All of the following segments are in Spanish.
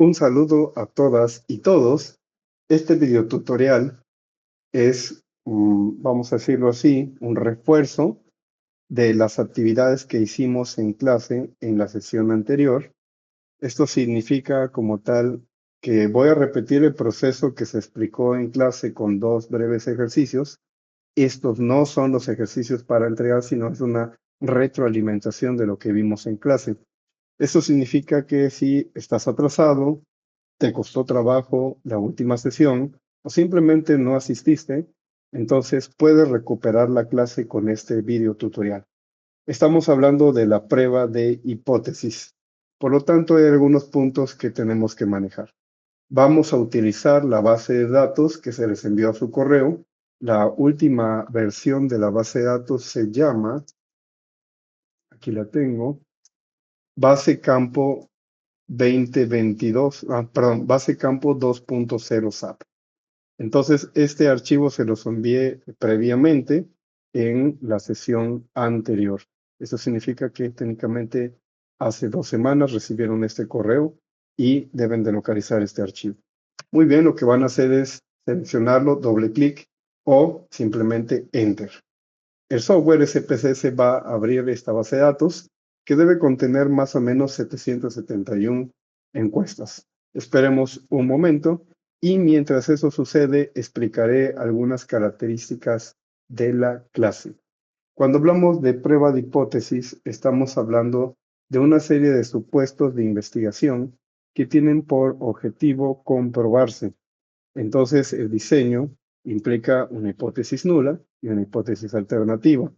Un saludo a todas y todos. Este video tutorial es, vamos a decirlo así, un refuerzo de las actividades que hicimos en clase en la sesión anterior. Esto significa como tal que voy a repetir el proceso que se explicó en clase con dos breves ejercicios. Estos no son los ejercicios para entregar, sino es una retroalimentación de lo que vimos en clase. Eso significa que si estás atrasado, te costó trabajo la última sesión o simplemente no asististe, entonces puedes recuperar la clase con este video tutorial. Estamos hablando de la prueba de hipótesis. Por lo tanto, hay algunos puntos que tenemos que manejar. Vamos a utilizar la base de datos que se les envió a su correo. La última versión de la base de datos se llama, aquí la tengo, base campo 2022, perdón, base campo 2.0 SAP. Entonces, este archivo se los envié previamente en la sesión anterior. Eso significa que técnicamente hace 2 semanas recibieron este correo y deben de localizar este archivo. Muy bien, lo que van a hacer es seleccionarlo, doble clic o simplemente Enter. El software SPSS va a abrir esta base de datos que debe contener más o menos 771 encuestas. Esperemos un momento y mientras eso sucede explicaré algunas características de la clase. Cuando hablamos de prueba de hipótesis, estamos hablando de una serie de supuestos de investigación que tienen por objetivo comprobarse. Entonces, el diseño implica una hipótesis nula y una hipótesis alternativa.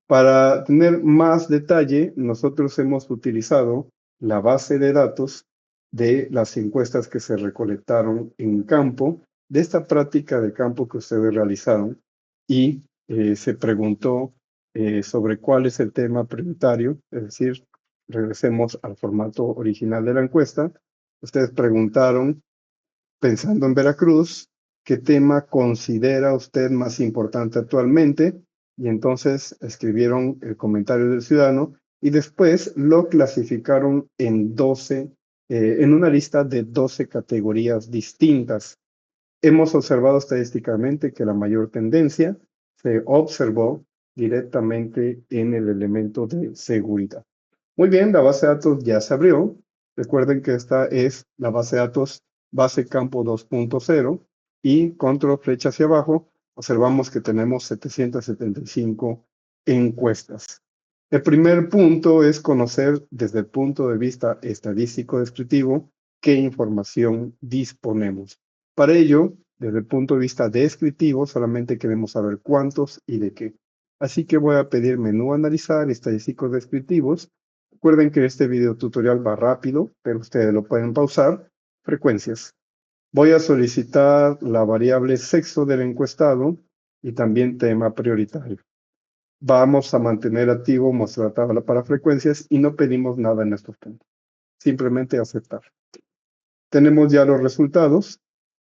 Para tener más detalle, nosotros hemos utilizado la base de datos de las encuestas que se recolectaron en campo, de esta práctica de campo que ustedes realizaron, y se preguntó sobre cuál es el tema prioritario, es decir, regresemos al formato original de la encuesta. Ustedes preguntaron, pensando en Veracruz, ¿qué tema considera usted más importante actualmente? Y entonces escribieron el comentario del ciudadano y después lo clasificaron en 12, en una lista de 12 categorías distintas. Hemos observado estadísticamente que la mayor tendencia se observó directamente en el elemento de seguridad. Muy bien, la base de datos ya se abrió. Recuerden que esta es la base de datos base campo 2.0 y control flecha hacia abajo observamos que tenemos 775 encuestas. El primer punto es conocer desde el punto de vista estadístico descriptivo qué información disponemos. Para ello, desde el punto de vista descriptivo, solamente queremos saber cuántos y de qué. Así que voy a pedir menú analizar estadísticos descriptivos. Recuerden que este video tutorial va rápido, pero ustedes lo pueden pausar. Frecuencias. Voy a solicitar la variable sexo del encuestado y también tema prioritario. Vamos a mantener activo mostrar tabla para frecuencias y no pedimos nada en estos puntos. Simplemente aceptar. Tenemos ya los resultados.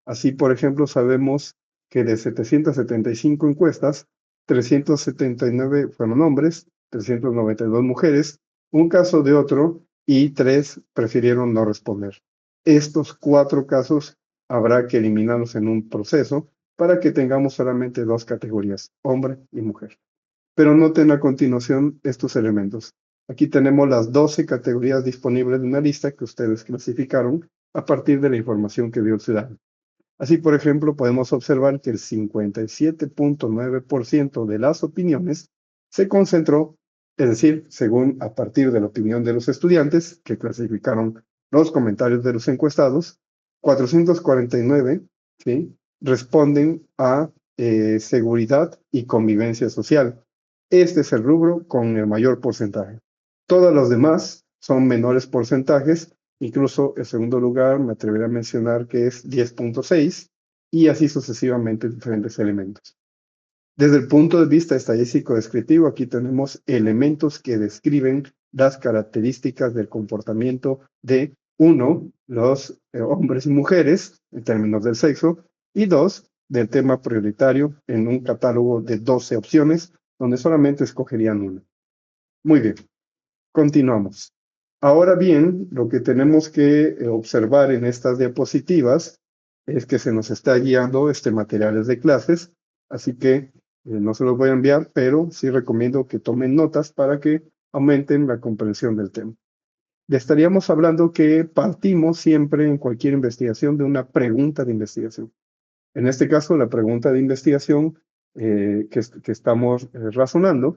Así, por ejemplo, sabemos que de 775 encuestas, 379 fueron hombres, 392 mujeres, un caso de otro y 3 prefirieron no responder. Estos 4 casos habrá que eliminarlos en un proceso para que tengamos solamente 2 categorías, hombre y mujer. Pero noten a continuación estos elementos. Aquí tenemos las 12 categorías disponibles de una lista que ustedes clasificaron a partir de la información que dio el ciudadano. Así, por ejemplo, podemos observar que el 57.9% de las opiniones se concentró, es decir, según a partir de la opinión de los estudiantes que clasificaron los comentarios de los encuestados, 449, ¿sí?, responden a seguridad y convivencia social. Este es el rubro con el mayor porcentaje. Todos los demás son menores porcentajes. Incluso el segundo lugar me atrevería a mencionar que es 10.6 y así sucesivamente diferentes elementos. Desde el punto de vista estadístico descriptivo, aquí tenemos elementos que describen las características del comportamiento de, uno, los hombres y mujeres en términos del sexo, y dos, del tema prioritario en un catálogo de 12 opciones, donde solamente escogerían una. Muy bien, continuamos. Ahora bien, lo que tenemos que observar en estas diapositivas es que se nos está guiando materiales de clases, así que no se los voy a enviar, pero sí recomiendo que tomen notas para que aumenten la comprensión del tema. Le estaríamos hablando que partimos siempre en cualquier investigación de una pregunta de investigación. En este caso, la pregunta de investigación que estamos razonando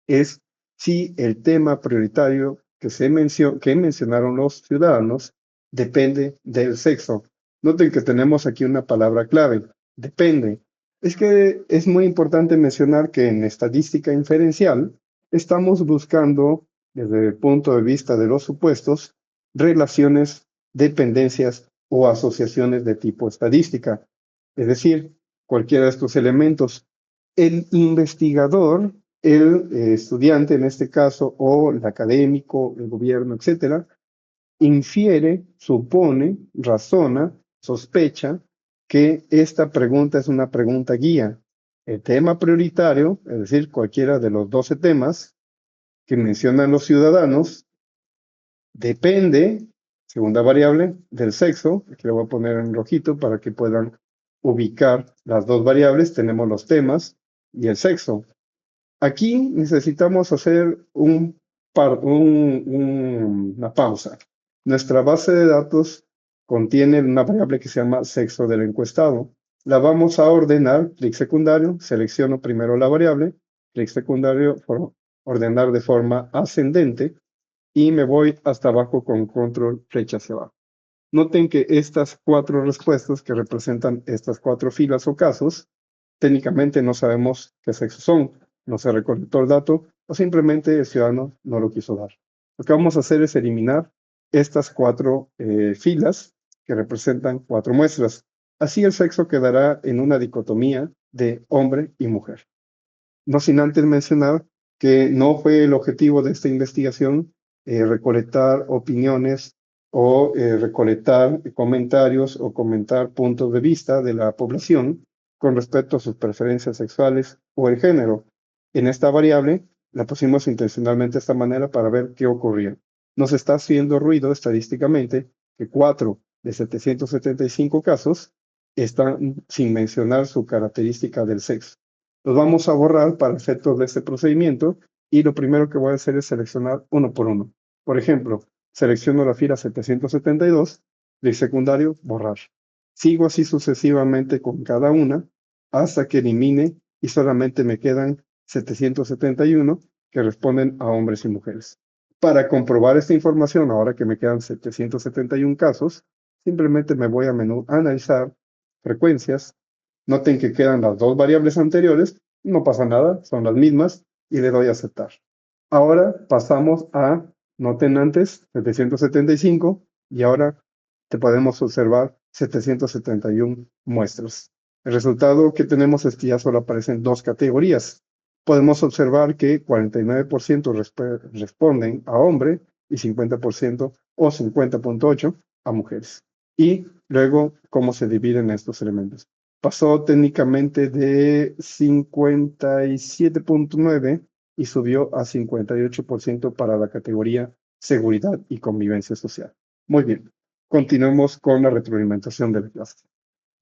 es si el tema prioritario que mencionaron los ciudadanos depende del sexo. Noten que tenemos aquí una palabra clave, depende. Es que es muy importante mencionar que en estadística inferencial estamos buscando, desde el punto de vista de los supuestos, relaciones, dependencias o asociaciones de tipo estadística. Es decir, cualquiera de estos elementos. El investigador, el estudiante en este caso, o el académico, el gobierno, etcétera, infiere, supone, razona, sospecha que esta pregunta es una pregunta guía. El tema prioritario, es decir, cualquiera de los 12 temas que mencionan los ciudadanos, depende, segunda variable, del sexo. Aquí lo voy a poner en rojito para que puedan ubicar las dos variables. Tenemos los temas y el sexo. Aquí necesitamos hacer una pausa. Nuestra base de datos contiene una variable que se llama sexo del encuestado. La vamos a ordenar, clic secundario, selecciono primero la variable, clic secundario, ordenar de forma ascendente y me voy hasta abajo con control flecha hacia abajo. Noten que estas 4 respuestas que representan estas 4 filas o casos, técnicamente no sabemos qué sexo son, no se recolectó el dato o simplemente el ciudadano no lo quiso dar. Lo que vamos a hacer es eliminar estas 4 filas que representan 4 muestras. Así el sexo quedará en una dicotomía de hombre y mujer. No sin antes mencionar que no fue el objetivo de esta investigación recolectar opiniones o recolectar comentarios o comentar puntos de vista de la población con respecto a sus preferencias sexuales o el género. En esta variable la pusimos intencionalmente de esta manera para ver qué ocurría. Nos está haciendo ruido estadísticamente que 4 de 775 casos están sin mencionar su característica del sexo. Los vamos a borrar para efectos de este procedimiento y lo primero que voy a hacer es seleccionar uno por uno. Por ejemplo, selecciono la fila 772, de secundario, borrar. Sigo así sucesivamente con cada una hasta que elimine y solamente me quedan 771 que responden a hombres y mujeres. Para comprobar esta información, ahora que me quedan 771 casos, simplemente me voy a menú Analizar, Frecuencias. Noten que quedan las dos variables anteriores, no pasa nada, son las mismas, y le doy a aceptar. Ahora pasamos a, noten antes, 775, y ahora te podemos observar 771 muestras. El resultado que tenemos es que ya solo aparecen dos categorías. Podemos observar que 49% responden a hombre y 50% o 50.8% a mujeres. Y luego, ¿cómo se dividen estos elementos? Pasó técnicamente de 57.9 y subió a 58% para la categoría seguridad y convivencia social. Muy bien, continuemos con la retroalimentación de la clase.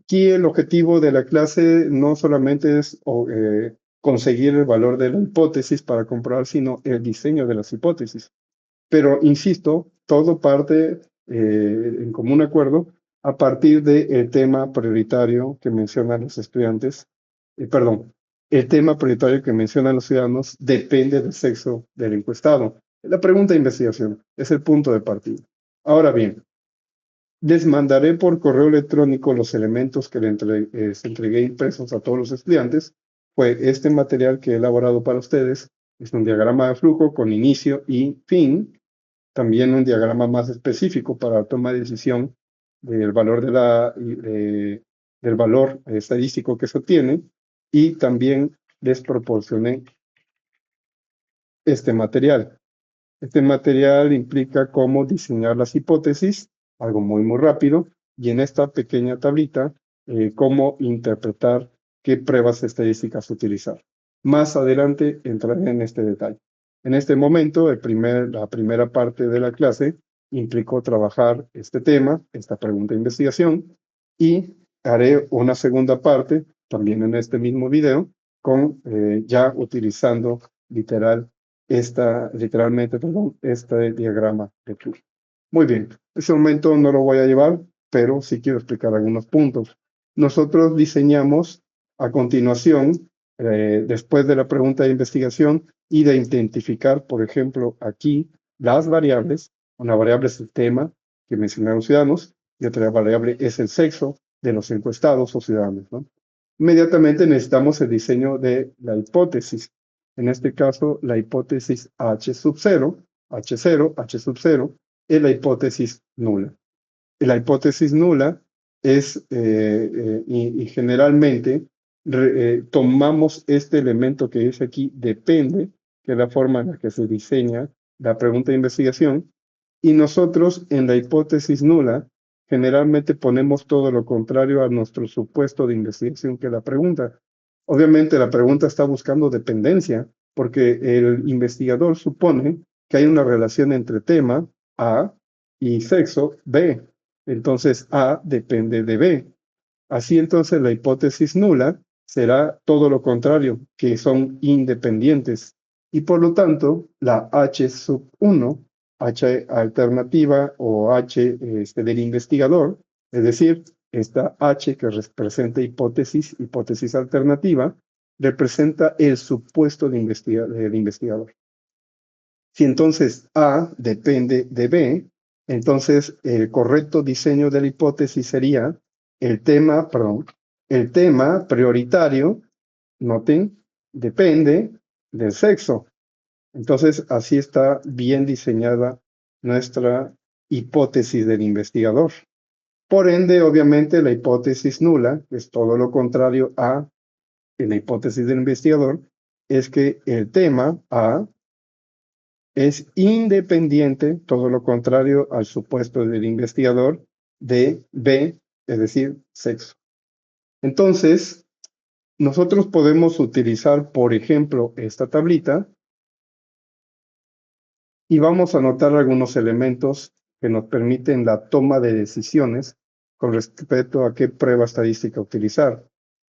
Aquí el objetivo de la clase no solamente es conseguir el valor de la hipótesis para comprobar, sino el diseño de las hipótesis. Pero, insisto, todo parte en común acuerdo a partir del tema prioritario que mencionan los estudiantes, el tema prioritario que mencionan los ciudadanos depende del sexo del encuestado. La pregunta de investigación es el punto de partida. Ahora bien, les mandaré por correo electrónico los elementos que les entregué impresos a todos los estudiantes. Fue este material que he elaborado para ustedes. Es un diagrama de flujo con inicio y fin. También un diagrama más específico para la toma de decisión del valor, del valor estadístico que se obtiene. Y también les proporcioné este material. Este material implica cómo diseñar las hipótesis, algo muy rápido, y en esta pequeña tablita, cómo interpretar qué pruebas estadísticas utilizar. Más adelante entraré en este detalle. En este momento, la primera parte de la clase implicó trabajar este tema, esta pregunta de investigación, y haré una segunda parte, también en este mismo video, con ya utilizando literalmente, este diagrama de Clure. Muy bien, en este momento no lo voy a llevar, pero sí quiero explicar algunos puntos. Nosotros diseñamos a continuación, después de la pregunta de investigación y de identificar, por ejemplo, aquí las variables. Una variable es el tema que mencionaron los ciudadanos y otra variable es el sexo de los encuestados o ciudadanos, ¿no? Inmediatamente necesitamos el diseño de la hipótesis. En este caso, la hipótesis H sub 0, H0, H sub 0, es la hipótesis nula. La hipótesis nula es, y generalmente tomamos este elemento que dice aquí, depende, que es la forma en la que se diseña la pregunta de investigación, y nosotros en la hipótesis nula generalmente ponemos todo lo contrario a nuestro supuesto de investigación, que es la pregunta. Obviamente la pregunta está buscando dependencia, porque el investigador supone que hay una relación entre tema, A, y sexo, B. Entonces A depende de B. Así entonces la hipótesis nula será todo lo contrario, que son independientes. Y por lo tanto, la H sub 1, H alternativa o H del investigador, es decir, esta H que representa hipótesis alternativa, representa el supuesto del investigador. Si entonces A depende de B, entonces el correcto diseño de la hipótesis sería el tema prioritario, noten, depende del sexo. Entonces así está bien diseñada nuestra hipótesis del investigador. Por ende, obviamente, la hipótesis nula, que es todo lo contrario a la hipótesis del investigador, es que el tema A es independiente, todo lo contrario al supuesto del investigador, de B, es decir, sexo. Entonces, nosotros podemos utilizar, por ejemplo, esta tablita y vamos a anotar algunos elementos que nos permiten la toma de decisiones con respecto a qué prueba estadística utilizar.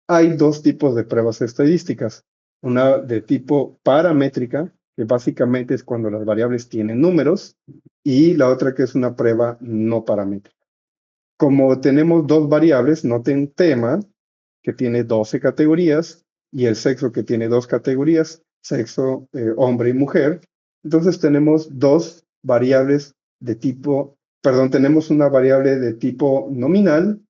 Hay dos tipos de pruebas estadísticas. Una de tipo paramétrica, que básicamente es cuando las variables tienen números, y la otra que es una prueba no paramétrica. Como tenemos dos variables, noten tema, que tiene 12 categorías, y el sexo, que tiene dos categorías, sexo, hombre y mujer. Entonces tenemos dos variables de tipo, perdón, tenemos una variable de tipo nominal.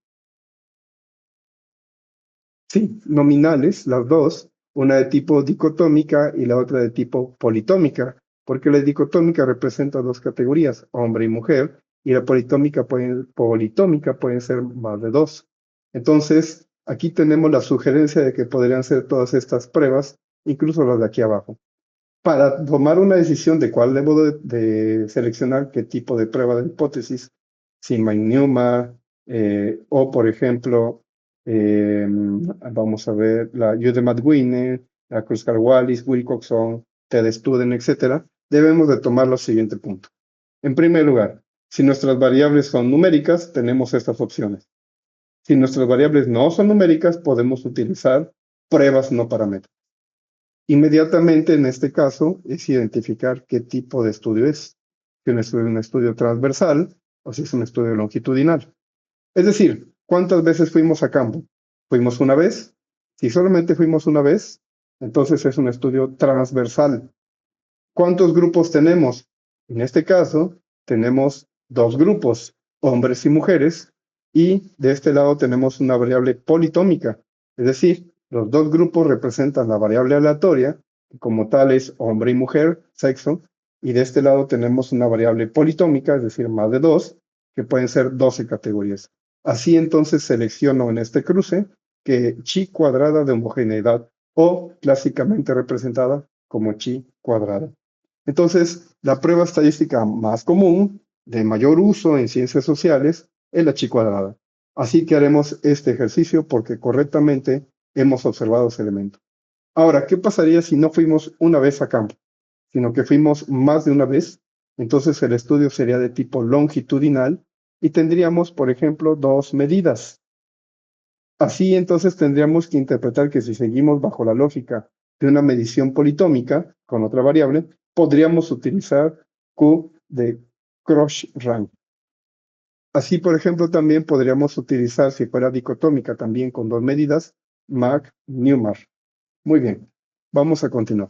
Sí, nominales, las dos, una de tipo dicotómica y la otra de tipo politómica, porque la dicotómica representa dos categorías, hombre y mujer, y la politómica pueden ser más de dos. Entonces, aquí tenemos la sugerencia de que podrían ser todas estas pruebas, incluso las de aquí abajo. Para tomar una decisión de cuál debo de seleccionar, qué tipo de prueba de hipótesis, si Newman, o por ejemplo, vamos a ver la Udemat-Wiener, la Kruskal-Wallis, Wilcoxon, Ted-Studen, etcétera, debemos de tomar los siguientes puntos. En primer lugar, si nuestras variables son numéricas, tenemos estas opciones. Si nuestras variables no son numéricas, podemos utilizar pruebas no paramétricas. Inmediatamente, en este caso, es identificar qué tipo de estudio es. Si es un estudio transversal o si es un estudio longitudinal. Es decir, ¿cuántas veces fuimos a campo? ¿Fuimos una vez? Si solamente fuimos una vez, entonces es un estudio transversal. ¿Cuántos grupos tenemos? En este caso, tenemos dos grupos, hombres y mujeres, y de este lado tenemos una variable politómica, es decir, los dos grupos representan la variable aleatoria, que como tal es hombre y mujer, sexo, y de este lado tenemos una variable politómica, es decir, más de dos, que pueden ser 12 categorías. Así entonces selecciono en este cruce que chi cuadrada de homogeneidad, o clásicamente representada como chi cuadrada. Entonces, la prueba estadística más común, de mayor uso en ciencias sociales, es la chi cuadrada. Así que haremos este ejercicio porque correctamente hemos observado ese elemento. Ahora, ¿qué pasaría si no fuimos una vez a campo? sino que fuimos más de una vez. Entonces el estudio sería de tipo longitudinal y tendríamos, por ejemplo, dos medidas. Así entonces tendríamos que interpretar que si seguimos bajo la lógica de una medición politómica con otra variable, podríamos utilizar Q de Cross-Rank. Así, por ejemplo, también podríamos utilizar, si fuera dicotómica también con dos medidas, Mag-Newmar. Muy bien, vamos a continuar.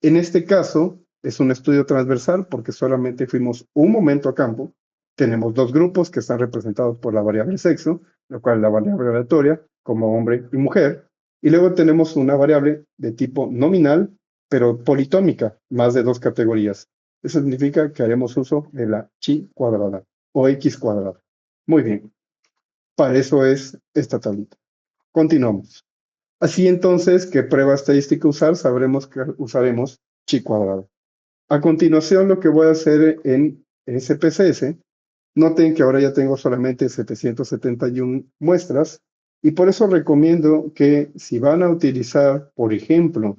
En este caso, es un estudio transversal porque solamente fuimos un momento a campo. Tenemos dos grupos que están representados por la variable sexo, lo cual es la variable aleatoria, como hombre y mujer. Y luego tenemos una variable de tipo nominal, pero politómica, más de dos categorías. Eso significa que haremos uso de la chi cuadrada o x cuadrada. Muy bien, para eso es esta tablita. Continuamos. Así entonces, ¿qué prueba estadística usar? Sabremos que usaremos chi cuadrado. A continuación, lo que voy a hacer en SPSS, noten que ahora ya tengo solamente 771 muestras y por eso recomiendo que si van a utilizar, por ejemplo,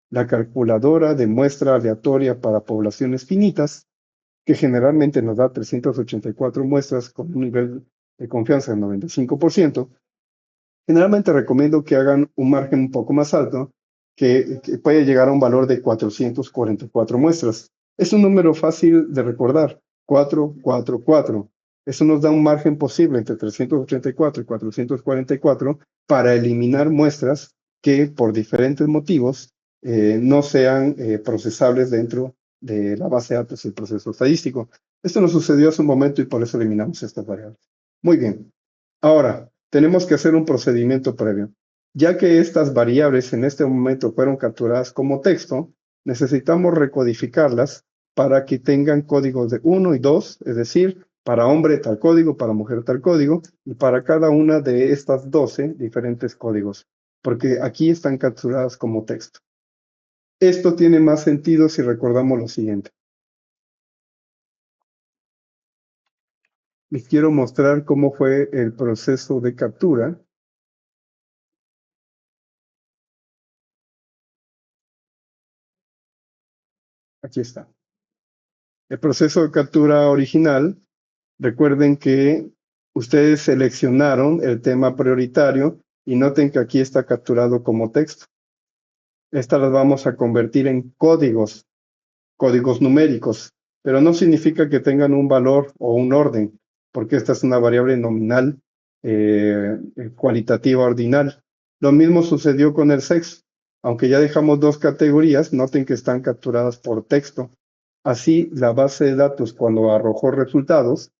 la calculadora de muestra aleatoria para poblaciones finitas, que generalmente nos da 384 muestras con un nivel de confianza del 95%, generalmente recomiendo que hagan un margen un poco más alto, que puede llegar a un valor de 444 muestras. Es un número fácil de recordar, 444. Eso nos da un margen posible entre 384 y 444 para eliminar muestras que por diferentes motivos no sean procesables dentro de la base de datos del proceso estadístico. Esto nos sucedió hace un momento y por eso eliminamos estas variables. Muy bien. Ahora, tenemos que hacer un procedimiento previo. Ya que estas variables en este momento fueron capturadas como texto, necesitamos recodificarlas para que tengan códigos de 1 y 2, es decir, para hombre tal código, para mujer tal código, y para cada una de estas 12 diferentes códigos, porque aquí están capturadas como texto. Esto tiene más sentido si recordamos lo siguiente. Les quiero mostrar cómo fue el proceso de captura. Aquí está. El proceso de captura original, recuerden que ustedes seleccionaron el tema prioritario y noten que aquí está capturado como texto. Estas las vamos a convertir en códigos, códigos numéricos, pero no significa que tengan un valor o un orden, porque esta es una variable nominal cualitativa ordinal. Lo mismo sucedió con el sexo. Aunque ya dejamos dos categorías, noten que están capturadas por texto. Así, la base de datos, cuando arrojó resultados,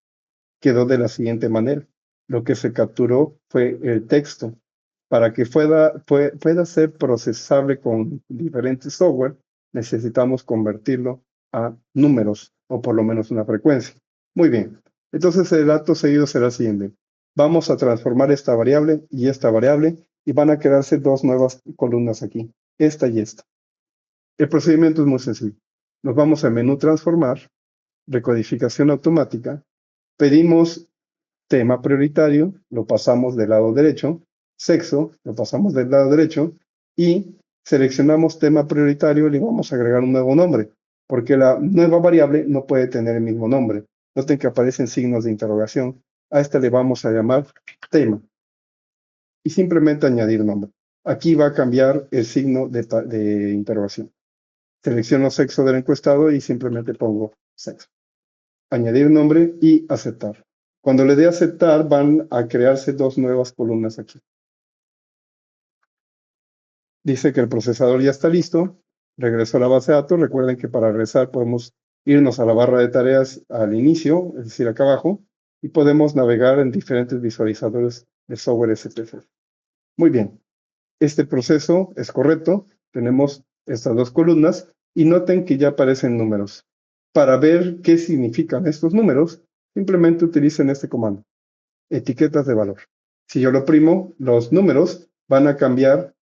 quedó de la siguiente manera. Lo que se capturó fue el texto. Para que pueda ser procesable con diferentes software, necesitamos convertirlo a números, o por lo menos una frecuencia. Muy bien. Entonces, el dato seguido será el siguiente. Vamos a transformar esta variable, y van a crearse dos nuevas columnas aquí, esta y esta. El procedimiento es muy sencillo. Nos vamos al menú transformar, recodificación automática, pedimos tema prioritario, lo pasamos del lado derecho, sexo, lo pasamos del lado derecho y seleccionamos tema prioritario y le vamos a agregar un nuevo nombre, porque la nueva variable no puede tener el mismo nombre. Noten que aparecen signos de interrogación. A este le vamos a llamar tema y simplemente añadir nombre. Aquí va a cambiar el signo de interrogación. Selecciono sexo del encuestado y simplemente pongo sexo. Añadir nombre y aceptar. Cuando le dé aceptar, van a crearse dos nuevas columnas aquí. Dice que el procesador ya está listo. Regreso a la base de datos. Recuerden que para regresar podemos irnos a la barra de tareas al inicio, es decir, acá abajo, y podemos navegar en diferentes visualizadores de software SPSS. Muy bien. Este proceso es correcto. Tenemos estas dos columnas y noten que ya aparecen números. Para ver qué significan estos números, simplemente utilicen este comando, etiquetas de valor. Si yo lo oprimo, los números van a cambiar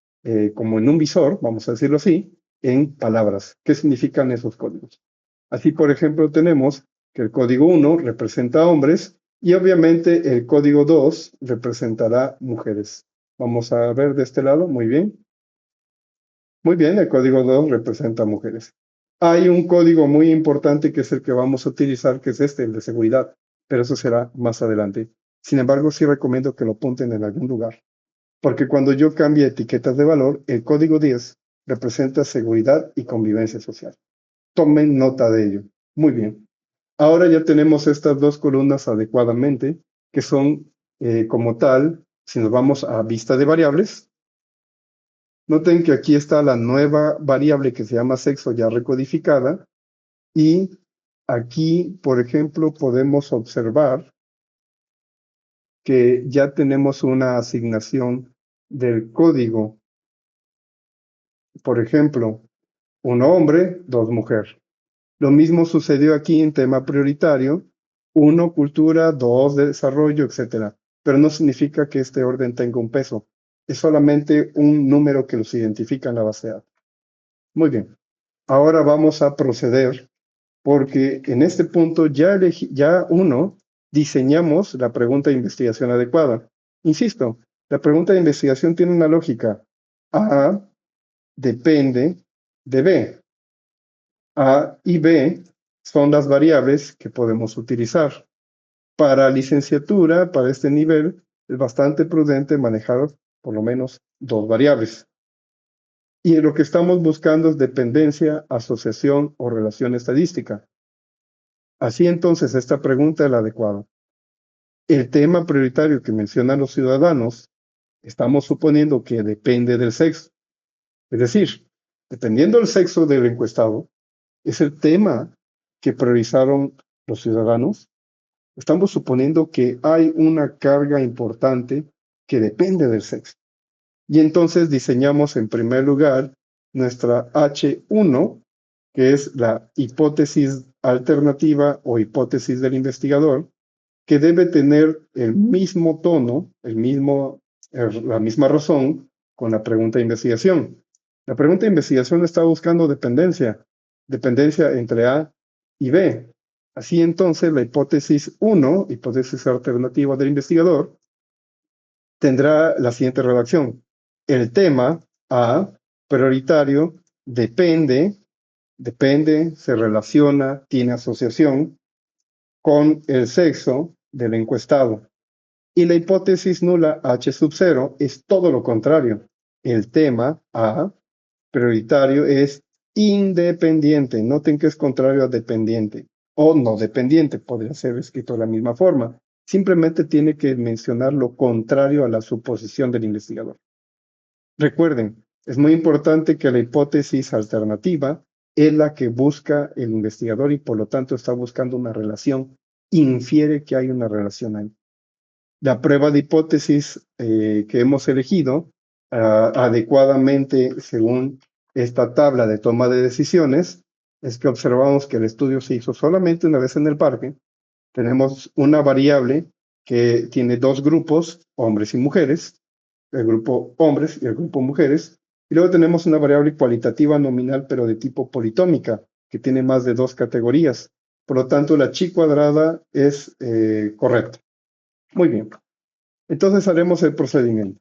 como en un visor, vamos a decirlo así, en palabras. ¿Qué significan esos códigos? Así, por ejemplo, tenemos que el código 1 representa hombres y obviamente el código 2 representará mujeres. Vamos a ver de este lado, muy bien. Muy bien, el código 2 representa mujeres. Hay un código muy importante que es el que vamos a utilizar, que es este, el de seguridad, pero eso será más adelante. Sin embargo, sí recomiendo que lo apunten en algún lugar, porque cuando yo cambie etiquetas de valor, el código 10 representa seguridad y convivencia social. Tomen nota de ello. Muy bien. Ahora ya tenemos estas dos columnas adecuadamente, que son como tal, si nos vamos a vista de variables, noten que aquí está la nueva variable que se llama sexo ya recodificada y aquí, por ejemplo, podemos observar que ya tenemos una asignación del código. Por ejemplo, un hombre, dos mujeres. Lo mismo sucedió aquí en tema prioritario, uno, cultura, dos, desarrollo, etcétera. Pero no significa que este orden tenga un peso. Es solamente un número que los identifica en la base de datos. Muy bien. Ahora vamos a proceder porque en este punto ya uno diseñamos la pregunta de investigación adecuada. Insisto, la pregunta de investigación tiene una lógica. A depende de B. A y B son las variables que podemos utilizar. Para licenciatura, para este nivel, es bastante prudente manejar por lo menos dos variables. Y lo que estamos buscando es dependencia, asociación o relación estadística. Así entonces, esta pregunta es la adecuada. El tema prioritario que mencionan los ciudadanos, estamos suponiendo que depende del sexo. Es decir, dependiendo del sexo del encuestado, es el tema que priorizaron los ciudadanos. Estamos suponiendo que hay una carga importante que depende del sexo. Y entonces diseñamos en primer lugar nuestra H1, que es la hipótesis alternativa o hipótesis del investigador, que debe tener el mismo tono, la misma razón con la pregunta de investigación. La pregunta de investigación está buscando dependencia entre A y B. Así entonces, la hipótesis 1, hipótesis alternativa del investigador, tendrá la siguiente redacción. El tema A, prioritario, depende, se relaciona, tiene asociación con el sexo del encuestado. Y la hipótesis nula H sub 0 es todo lo contrario. El tema A, prioritario, es independiente. Noten que es contrario a dependiente o no dependiente. Podría ser escrito de la misma forma. Simplemente tiene que mencionar lo contrario a la suposición del investigador. Recuerden, es muy importante que la hipótesis alternativa es la que busca el investigador y por lo tanto está buscando una relación, infiere que hay una relación ahí. La prueba de hipótesis que hemos elegido adecuadamente según esta tabla de toma de decisiones es que observamos que el estudio se hizo solamente una vez en el parque. Tenemos una variable que tiene dos grupos, hombres y mujeres, el grupo hombres y el grupo mujeres, y luego tenemos una variable cualitativa nominal, pero de tipo politómica, que tiene más de dos categorías. Por lo tanto, la chi cuadrada es correcta. Muy bien. Entonces haremos el procedimiento.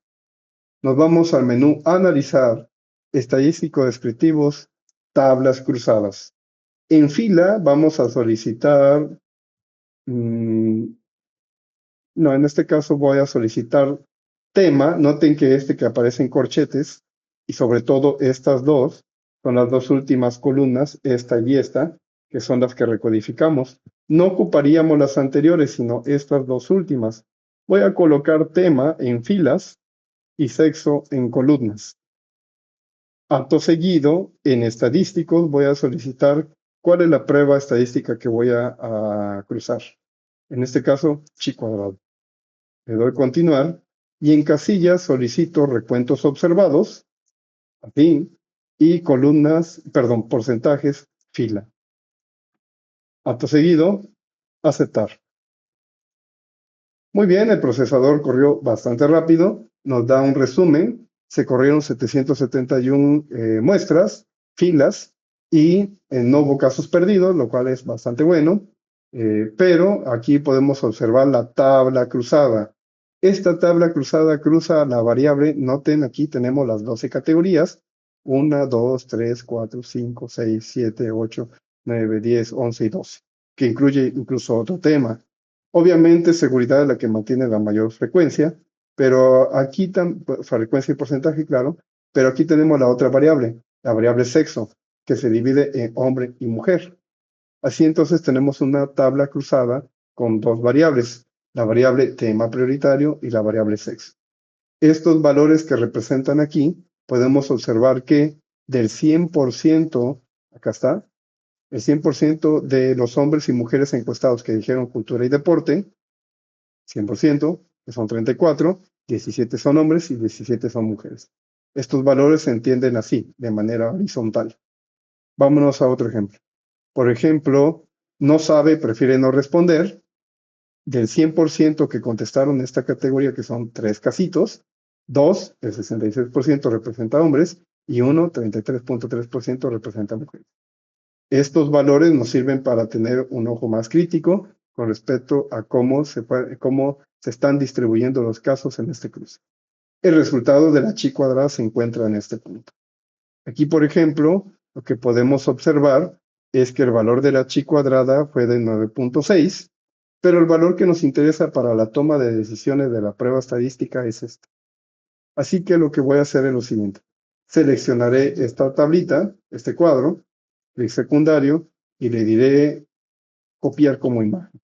Nos vamos al menú Analizar, Estadístico Descriptivos, Tablas Cruzadas. En fila vamos a solicitar no, en este caso voy a solicitar tema. Noten que que aparece en corchetes y sobre todo estas dos son las dos últimas columnas, esta y esta, que son las que recodificamos. No ocuparíamos las anteriores, sino estas dos últimas. Voy a colocar tema en filas y sexo en columnas. Acto seguido, en estadísticos, voy a solicitar cuál es la prueba estadística que voy a cruzar. En este caso, chi cuadrado. Le doy continuar y en casillas solicito recuentos observados, afín, y columnas, perdón, porcentajes, fila. Acto seguido, aceptar. Muy bien, el procesador corrió bastante rápido, nos da un resumen, se corrieron 771 muestras, filas, y no hubo casos perdidos, lo cual es bastante bueno, pero aquí podemos observar la tabla cruzada. Esta tabla cruzada cruza la variable, noten aquí tenemos las 12 categorías, 1, 2, 3, 4, 5, 6, 7, 8, 9, 10, 11 y 12, que incluye incluso otro tema. Obviamente, seguridad es la que mantiene la mayor frecuencia, pero aquí, frecuencia y porcentaje, claro, pero aquí tenemos la variable sexo, que se divide en hombre y mujer. Así entonces tenemos una tabla cruzada con dos variables, la variable tema prioritario y la variable sexo. Estos valores que representan aquí, podemos observar que del 100%, acá está, el 100% de los hombres y mujeres encuestados que dijeron cultura y deporte, 100%, que son 34, 17 son hombres y 17 son mujeres. Estos valores se entienden así, de manera horizontal. Vámonos a otro ejemplo. Por ejemplo, no sabe, prefiere no responder. Del 100% que contestaron esta categoría, que son 3 casitos, 2, el 66% representa hombres, y 1, 33.3% representa mujeres. Estos valores nos sirven para tener un ojo más crítico con respecto a cómo se están distribuyendo los casos en este cruce. El resultado de la chi cuadrada se encuentra en este punto. Aquí, por ejemplo, lo que podemos observar es que el valor de la chi cuadrada fue de 9.6, pero el valor que nos interesa para la toma de decisiones de la prueba estadística es este. Así que lo que voy a hacer es lo siguiente. Seleccionaré esta tablita, este cuadro, clic secundario, y le diré copiar como imagen,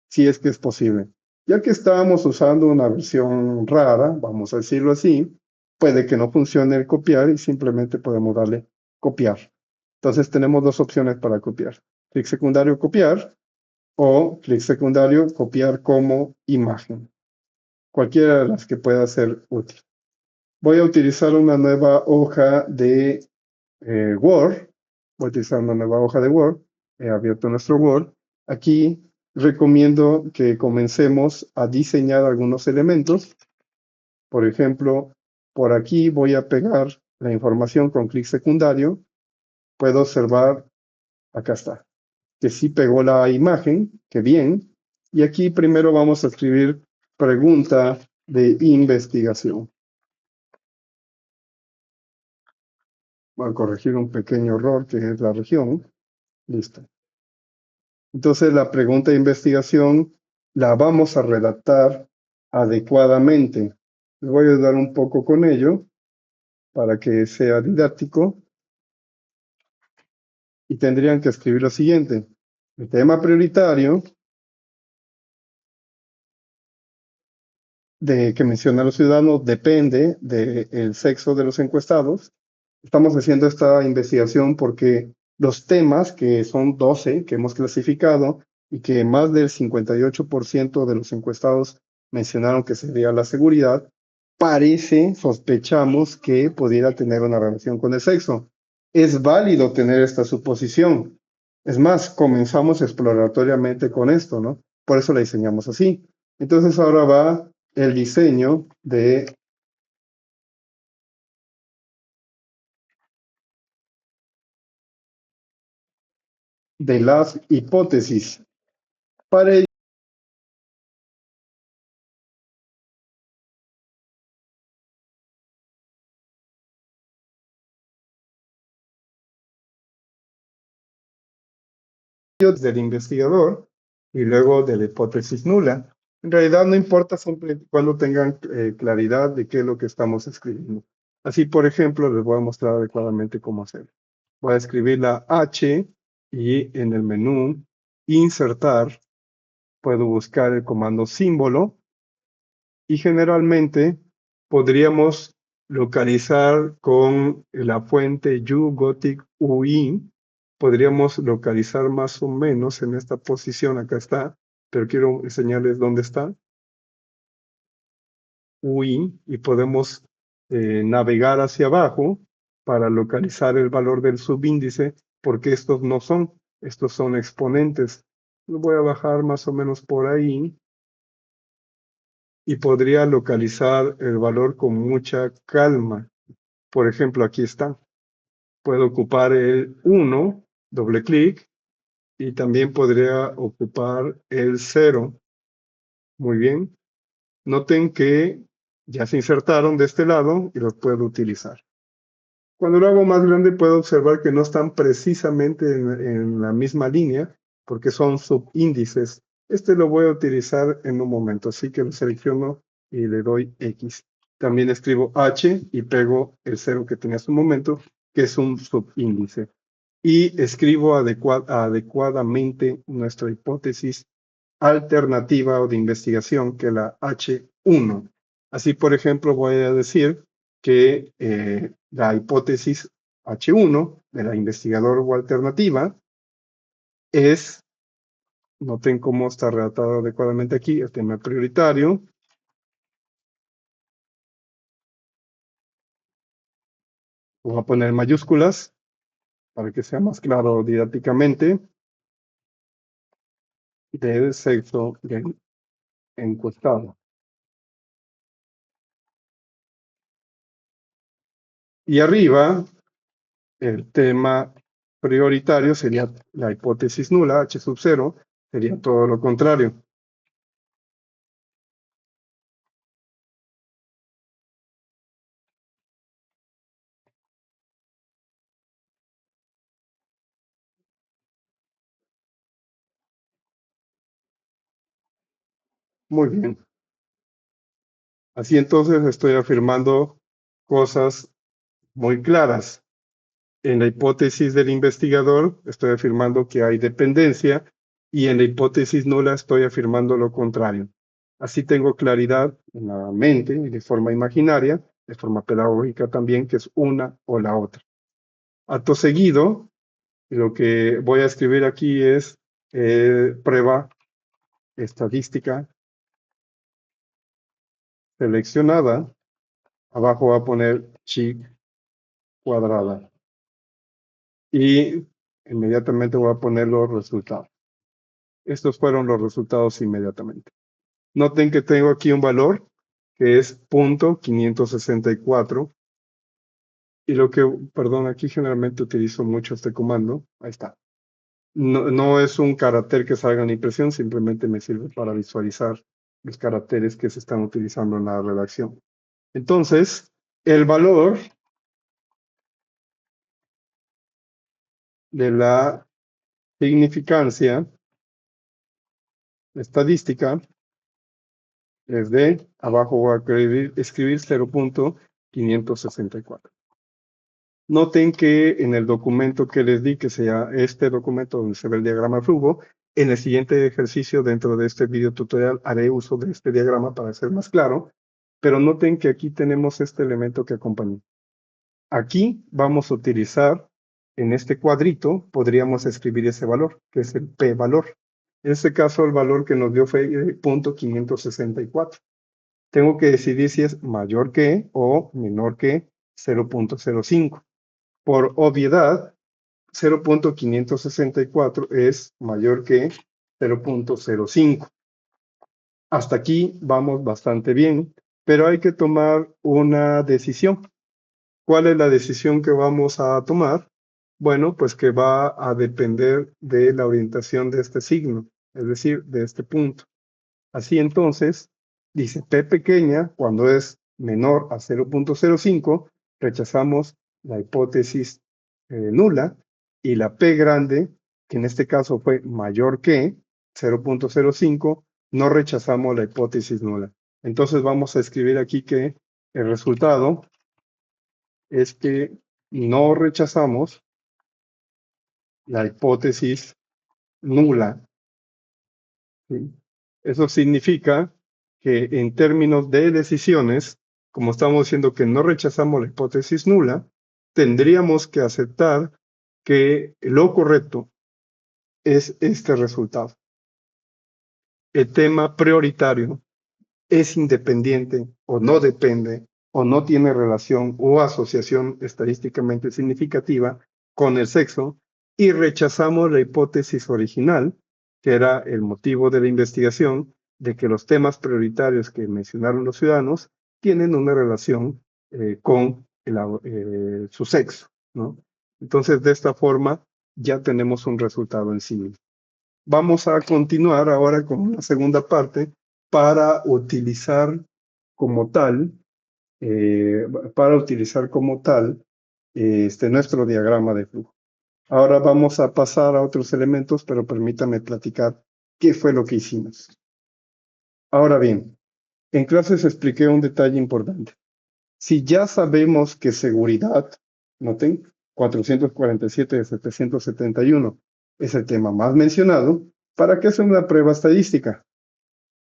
si es que es posible. Ya que estábamos usando una versión rara, vamos a decirlo así, puede que no funcione el copiar y simplemente podemos darle copiar. Entonces tenemos dos opciones para copiar. Clic secundario copiar o clic secundario copiar como imagen. Cualquiera de las que pueda ser útil. Voy a utilizar una nueva hoja de Word. Voy a utilizar una nueva hoja de Word. He abierto nuestro Word. Aquí recomiendo que comencemos a diseñar algunos elementos. Por ejemplo, por aquí voy a pegar la información con clic secundario. Puedo observar, acá está, que sí pegó la imagen, que bien. Y aquí primero vamos a escribir pregunta de investigación. Voy a corregir un pequeño error que es la región. Listo. Entonces la pregunta de investigación la vamos a redactar adecuadamente. Les voy a ayudar un poco con ello para que sea didáctico. Y tendrían que escribir lo siguiente. El tema prioritario que mencionan los ciudadanos depende del sexo de los encuestados. Estamos haciendo esta investigación porque los temas, que son 12 que hemos clasificado y que más del 58% de los encuestados mencionaron que sería la seguridad, sospechamos que pudiera tener una relación con el sexo. Es válido tener esta suposición. Es más, comenzamos exploratoriamente con esto, ¿no? Por eso la diseñamos así. Entonces ahora va el diseño de las hipótesis. Para del investigador y luego de la hipótesis nula. En realidad no importa siempre y cuando tengan claridad de qué es lo que estamos escribiendo. Así, por ejemplo, les voy a mostrar adecuadamente cómo hacer. Voy a escribir la H y en el menú insertar puedo buscar el comando símbolo y generalmente podríamos localizar con la fuente YouGothic UI, podríamos localizar más o menos en esta posición, acá está, pero quiero enseñarles dónde está, UI, y podemos navegar hacia abajo para localizar el valor del subíndice, porque estos son exponentes. Lo voy a bajar más o menos por ahí, y podría localizar el valor con mucha calma. Por ejemplo, aquí está. Puedo ocupar el 1, doble clic, y también podría ocupar el 0. Muy bien. Noten que ya se insertaron de este lado y los puedo utilizar. Cuando lo hago más grande puedo observar que no están precisamente en la misma línea porque son subíndices. Este lo voy a utilizar en un momento, así que lo selecciono y le doy X. También escribo H y pego el cero que tenía hace un momento, que es un subíndice. Y escribo adecuadamente nuestra hipótesis alternativa o de investigación, que es la H1. Así, por ejemplo, voy a decir que la hipótesis H1 de la investigador o alternativa es, noten cómo está redactado adecuadamente aquí, el tema prioritario. Voy a poner mayúsculas para que sea más claro didácticamente, del sexo del encuestado. Y arriba, el tema prioritario sería la hipótesis nula, H sub 0, sería todo lo contrario. Muy bien. Así entonces estoy afirmando cosas muy claras. En la hipótesis del investigador estoy afirmando que hay dependencia y en la hipótesis nula estoy afirmando lo contrario. Así tengo claridad en la mente y de forma imaginaria, de forma pedagógica también, que es una o la otra. Acto seguido, lo que voy a escribir aquí es prueba estadística seleccionada. Abajo voy a poner chi cuadrada. Y inmediatamente voy a poner los resultados. Estos fueron los resultados inmediatamente. Noten que tengo aquí un valor que es .564. Y lo que, perdón, aquí generalmente utilizo mucho este comando. Ahí está. No es un carácter que salga en la impresión, simplemente me sirve para visualizar los caracteres que se están utilizando en la redacción. Entonces, el valor de la significancia estadística es de, abajo voy a escribir 0.564. Noten que en el documento que les di, que sea este documento donde se ve el diagrama de flujo, en el siguiente ejercicio dentro de este video tutorial haré uso de este diagrama para ser más claro, pero noten que aquí tenemos este elemento que acompaña. Aquí vamos a utilizar, en este cuadrito, podríamos escribir ese valor, que es el p-valor. En este caso, el valor que nos dio fue .564. Tengo que decidir si es mayor que o menor que 0.05. Por obviedad, 0.564 es mayor que 0.05. Hasta aquí vamos bastante bien, pero hay que tomar una decisión. ¿Cuál es la decisión que vamos a tomar? Bueno, pues que va a depender de la orientación de este signo, es decir, de este punto. Así entonces, dice P pequeña, cuando es menor a 0.05, rechazamos la hipótesis nula, y la P grande, que en este caso fue mayor que 0.05, no rechazamos la hipótesis nula. Entonces vamos a escribir aquí que el resultado es que no rechazamos la hipótesis nula. ¿Sí? Eso significa que en términos de decisiones, como estamos diciendo que no rechazamos la hipótesis nula, tendríamos que aceptar que lo correcto es este resultado. El tema prioritario es independiente o no depende o no tiene relación o asociación estadísticamente significativa con el sexo y rechazamos la hipótesis original, que era el motivo de la investigación, de que los temas prioritarios que mencionaron los ciudadanos tienen una relación con su sexo, ¿no? Entonces, de esta forma, ya tenemos un resultado en sí. Vamos a continuar ahora con una segunda parte para utilizar como tal, eh, para utilizar como tal nuestro diagrama de flujo. Ahora vamos a pasar a otros elementos, pero permítame platicar qué fue lo que hicimos. Ahora bien, en clases expliqué un detalle importante. Si ya sabemos que seguridad, noten, 447 de 771 es el tema más mencionado, ¿para qué hacer una prueba estadística?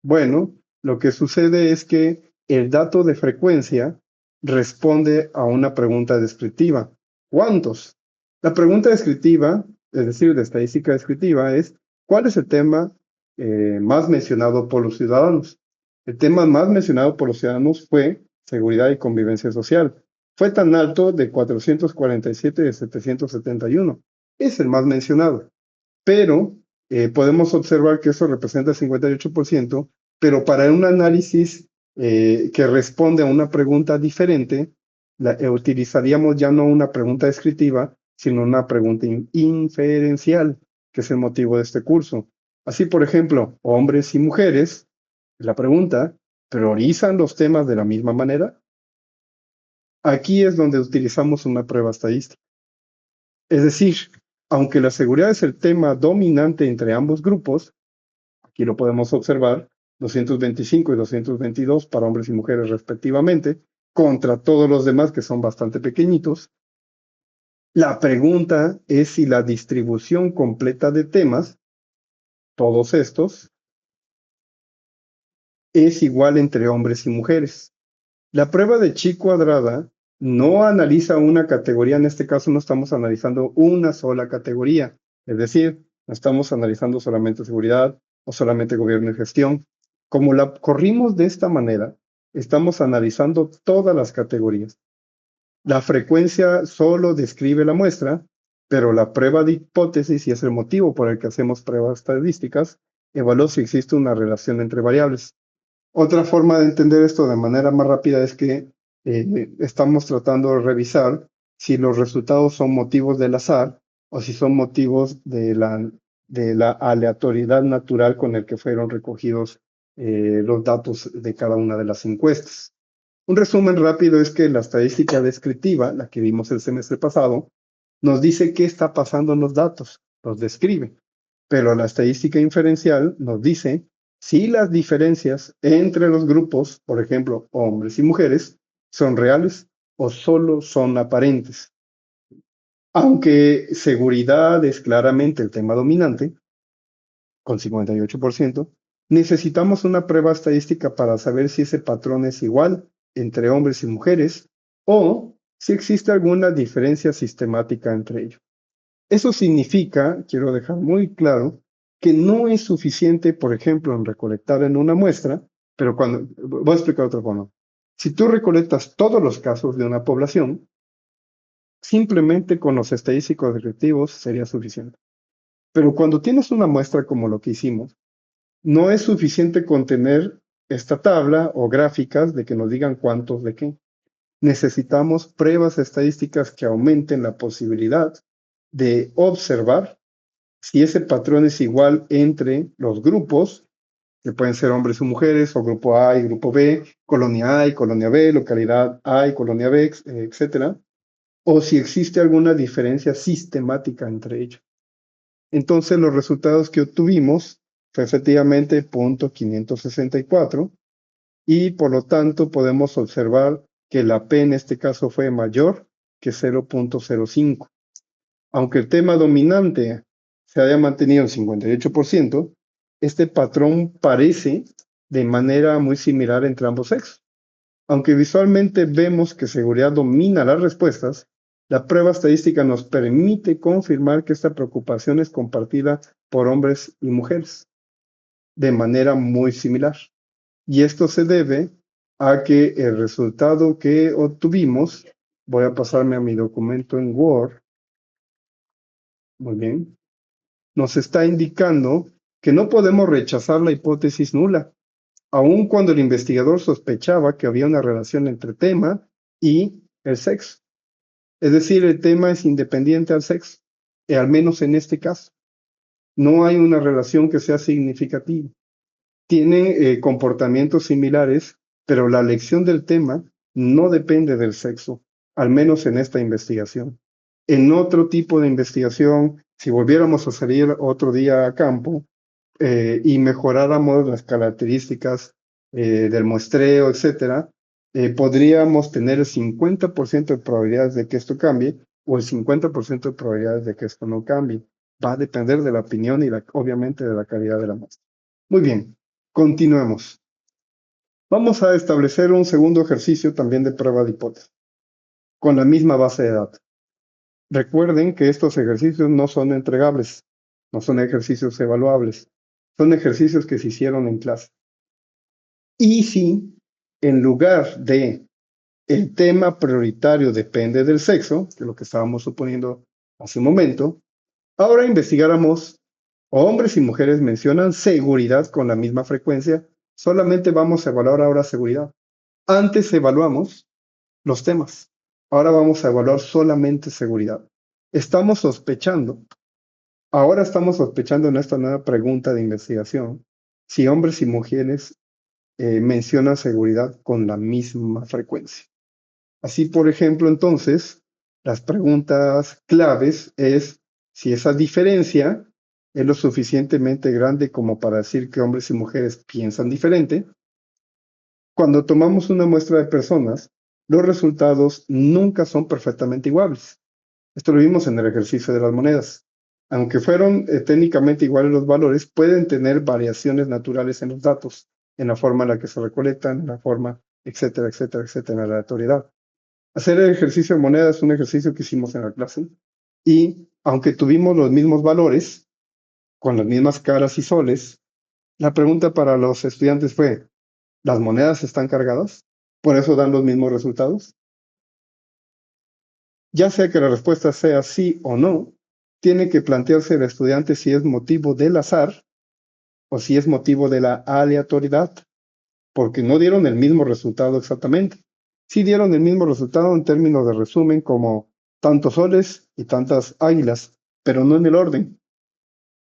Bueno, lo que sucede es que el dato de frecuencia responde a una pregunta descriptiva. ¿Cuántos? La pregunta descriptiva, es decir, de estadística descriptiva, es ¿cuál es el tema más mencionado por los ciudadanos? El tema más mencionado por los ciudadanos fue seguridad y convivencia social. Fue tan alto de 447 de 771. Es el más mencionado. Pero podemos observar que eso representa el 58%, pero para un análisis que responde a una pregunta diferente, utilizaríamos ya no una pregunta descriptiva, sino una pregunta inferencial, que es el motivo de este curso. Así, por ejemplo, hombres y mujeres, la pregunta, ¿priorizan los temas de la misma manera? Aquí es donde utilizamos una prueba estadística. Es decir, aunque la seguridad es el tema dominante entre ambos grupos, aquí lo podemos observar, 225 y 222 para hombres y mujeres respectivamente, contra todos los demás que son bastante pequeñitos. La pregunta es si la distribución completa de temas, todos estos, es igual entre hombres y mujeres. La prueba de chi cuadrada no analiza una categoría, en este caso no estamos analizando una sola categoría, es decir, no estamos analizando solamente seguridad o solamente gobierno y gestión. Como la corrimos de esta manera, estamos analizando todas las categorías. La frecuencia solo describe la muestra, pero la prueba de hipótesis, y es el motivo por el que hacemos pruebas estadísticas, evalúa si existe una relación entre variables. Otra forma de entender esto de manera más rápida es que estamos tratando de revisar si los resultados son motivos del azar o si son motivos de la aleatoriedad natural con el que fueron recogidos los datos de cada una de las encuestas. Un resumen rápido es que la estadística descriptiva, la que vimos el semestre pasado, nos dice qué está pasando en los datos, los describe. Pero la estadística inferencial nos dice si las diferencias entre los grupos, por ejemplo, hombres y mujeres, son reales o solo son aparentes. Aunque seguridad es claramente el tema dominante, con 58%, necesitamos una prueba estadística para saber si ese patrón es igual entre hombres y mujeres o si existe alguna diferencia sistemática entre ellos. Eso significa, quiero dejar muy claro, que no es suficiente, por ejemplo, en recolectar en una muestra, pero voy a explicar de otra forma. Si tú recolectas todos los casos de una población, simplemente con los estadísticos descriptivos sería suficiente. Pero cuando tienes una muestra como lo que hicimos, no es suficiente con tener esta tabla o gráficas de que nos digan cuántos de qué. Necesitamos pruebas estadísticas que aumenten la posibilidad de observar si ese patrón es igual entre los grupos, que pueden ser hombres o mujeres, o grupo A y grupo B, colonia A y colonia B, localidad A y colonia B, etcétera, o si existe alguna diferencia sistemática entre ellos. Entonces, los resultados que obtuvimos fue efectivamente 0.564 y por lo tanto podemos observar que la P en este caso fue mayor que 0.05. Aunque el tema dominante se haya mantenido en 58%, este patrón parece de manera muy similar entre ambos sexos. Aunque visualmente vemos que seguridad domina las respuestas, la prueba estadística nos permite confirmar que esta preocupación es compartida por hombres y mujeres de manera muy similar. Y esto se debe a que el resultado que obtuvimos, voy a pasarme a mi documento en Word, muy bien, nos está indicando que no podemos rechazar la hipótesis nula, aun cuando el investigador sospechaba que había una relación entre tema y el sexo. Es decir, el tema es independiente al sexo, al menos en este caso. No hay una relación que sea significativa. Tienen comportamientos similares, pero la elección del tema no depende del sexo. al menos en esta investigación. En otro tipo de investigación, si volviéramos a salir otro día a campo y mejoráramos las características del muestreo, etcétera, podríamos tener el 50% de probabilidades de que esto cambie o el 50% de probabilidades de que esto no cambie. Va a depender de la opinión y obviamente de la calidad de la muestra. Muy bien, continuemos. Vamos a establecer un segundo ejercicio también de prueba de hipótesis, con la misma base de datos. Recuerden que estos ejercicios no son entregables, no son ejercicios evaluables, son ejercicios que se hicieron en clase. Y si en lugar de el tema prioritario depende del sexo, que es lo que estábamos suponiendo hace un momento, ahora investigáramos hombres y mujeres mencionan seguridad con la misma frecuencia, solamente vamos a evaluar ahora seguridad. Antes evaluamos los temas, ahora vamos a evaluar solamente seguridad. Estamos sospechando, ahora estamos sospechando en esta nueva pregunta de investigación, si hombres y mujeres mencionan seguridad con la misma frecuencia. Así, por ejemplo, entonces, las preguntas claves es si esa diferencia es lo suficientemente grande como para decir que hombres y mujeres piensan diferente. Cuando tomamos una muestra de personas, los resultados nunca son perfectamente iguales. Esto lo vimos en el ejercicio de las monedas. Aunque fueron técnicamente iguales los valores, pueden tener variaciones naturales en los datos, en la forma en la que se recolectan, en la forma, etcétera, etcétera, etcétera, en la aleatoriedad. Hacer el ejercicio de moneda es un ejercicio que hicimos en la clase y aunque tuvimos los mismos valores, con las mismas caras y soles, la pregunta para los estudiantes fue, ¿las monedas están cargadas? ¿Por eso dan los mismos resultados? Ya sea que la respuesta sea sí o no, tiene que plantearse el estudiante si es motivo del azar o si es motivo de la aleatoriedad, porque no dieron el mismo resultado exactamente. Sí dieron el mismo resultado en términos de resumen como tantos soles y tantas águilas, pero no en el orden.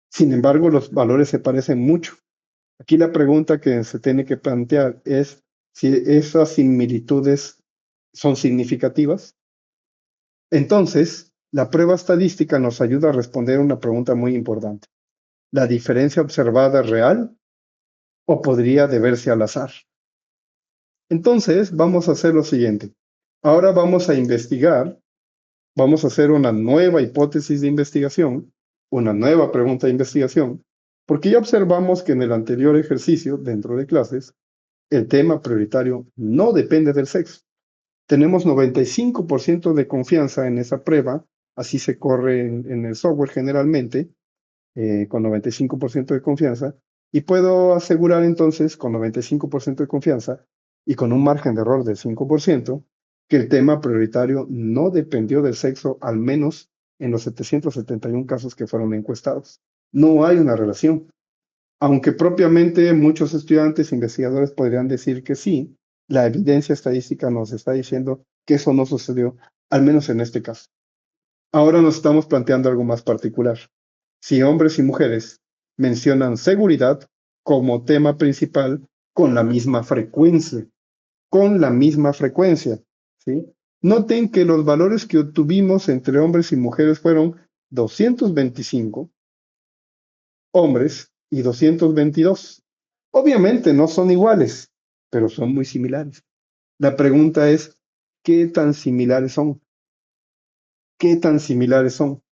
Sin embargo, los valores se parecen mucho. Aquí la pregunta que se tiene que plantear es si esas similitudes son significativas. Entonces, la prueba estadística nos ayuda a responder una pregunta muy importante. ¿La diferencia observada es real o podría deberse al azar? Entonces, vamos a hacer lo siguiente. Ahora vamos a investigar, vamos a hacer una nueva hipótesis de investigación, una nueva pregunta de investigación, porque ya observamos que en el anterior ejercicio, dentro de clases, el tema prioritario no depende del sexo. Tenemos 95% de confianza en esa prueba, así se corre en el software generalmente, con 95% de confianza, y puedo asegurar entonces con 95% de confianza y con un margen de error del 5%, que el tema prioritario no dependió del sexo, al menos en los 771 casos que fueron encuestados. No hay una relación. Aunque propiamente muchos estudiantes e investigadores podrían decir que sí, la evidencia estadística nos está diciendo que eso no sucedió, al menos en este caso. Ahora nos estamos planteando algo más particular. Si hombres y mujeres mencionan seguridad como tema principal con la misma frecuencia, ¿sí? Noten que los valores que obtuvimos entre hombres y mujeres fueron 225 hombres y 222. Obviamente no son iguales, pero son muy similares. La pregunta es, ¿qué tan similares son? ¿Qué tan similares son?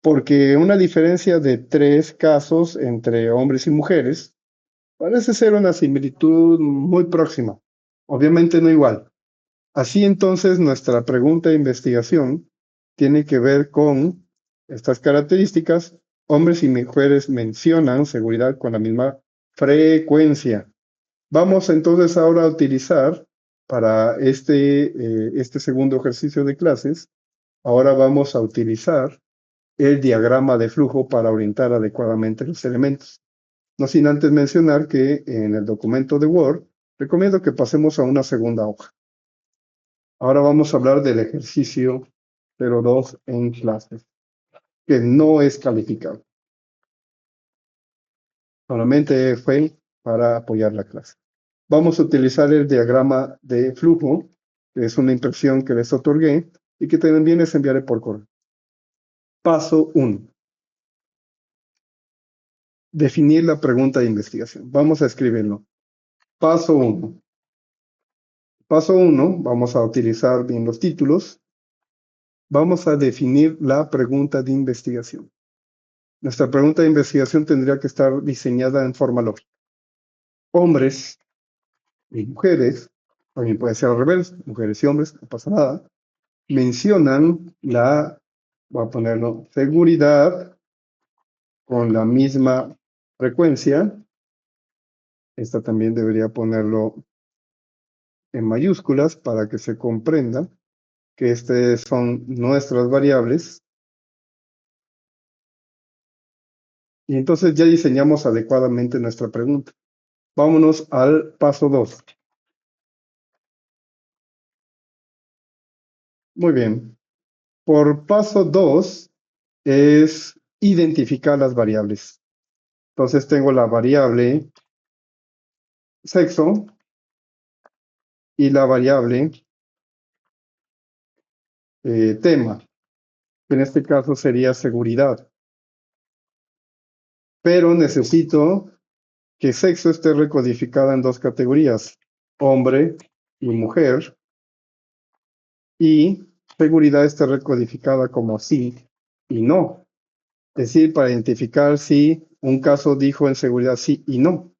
Porque una diferencia de 3 casos entre hombres y mujeres parece ser una similitud muy próxima, obviamente no igual. Así entonces nuestra pregunta de investigación tiene que ver con estas características. Hombres y mujeres mencionan seguridad con la misma frecuencia. Vamos entonces ahora a utilizar para este segundo ejercicio de clases, ahora vamos a utilizar el diagrama de flujo para orientar adecuadamente los elementos. No sin antes mencionar que en el documento de Word recomiendo que pasemos a una segunda hoja. Ahora vamos a hablar del ejercicio 02 en clases, que no es calificado. Solamente fue para apoyar la clase. Vamos a utilizar el diagrama de flujo que es una impresión que les otorgué y que también les enviaré por correo. Paso 1. Definir la pregunta de investigación. Vamos a escribirlo. Paso 1. Paso 1, vamos a utilizar bien los títulos. Vamos a definir la pregunta de investigación. Nuestra pregunta de investigación tendría que estar diseñada en forma lógica. Hombres y mujeres, también puede ser al revés, mujeres y hombres, no pasa nada, mencionan voy a ponerlo, seguridad con la misma frecuencia. Esta también debería ponerlo en mayúsculas para que se comprenda que estas son nuestras variables. Y entonces ya diseñamos adecuadamente nuestra pregunta. Vámonos al paso 2. Muy bien. Por paso 2 es identificar las variables. Entonces tengo la variable sexo y la variable tema. En este caso sería seguridad. Pero necesito que sexo esté recodificada en dos categorías, hombre y mujer, y seguridad esté recodificada como sí y no. Es decir, para identificar si un caso dijo en seguridad sí y no.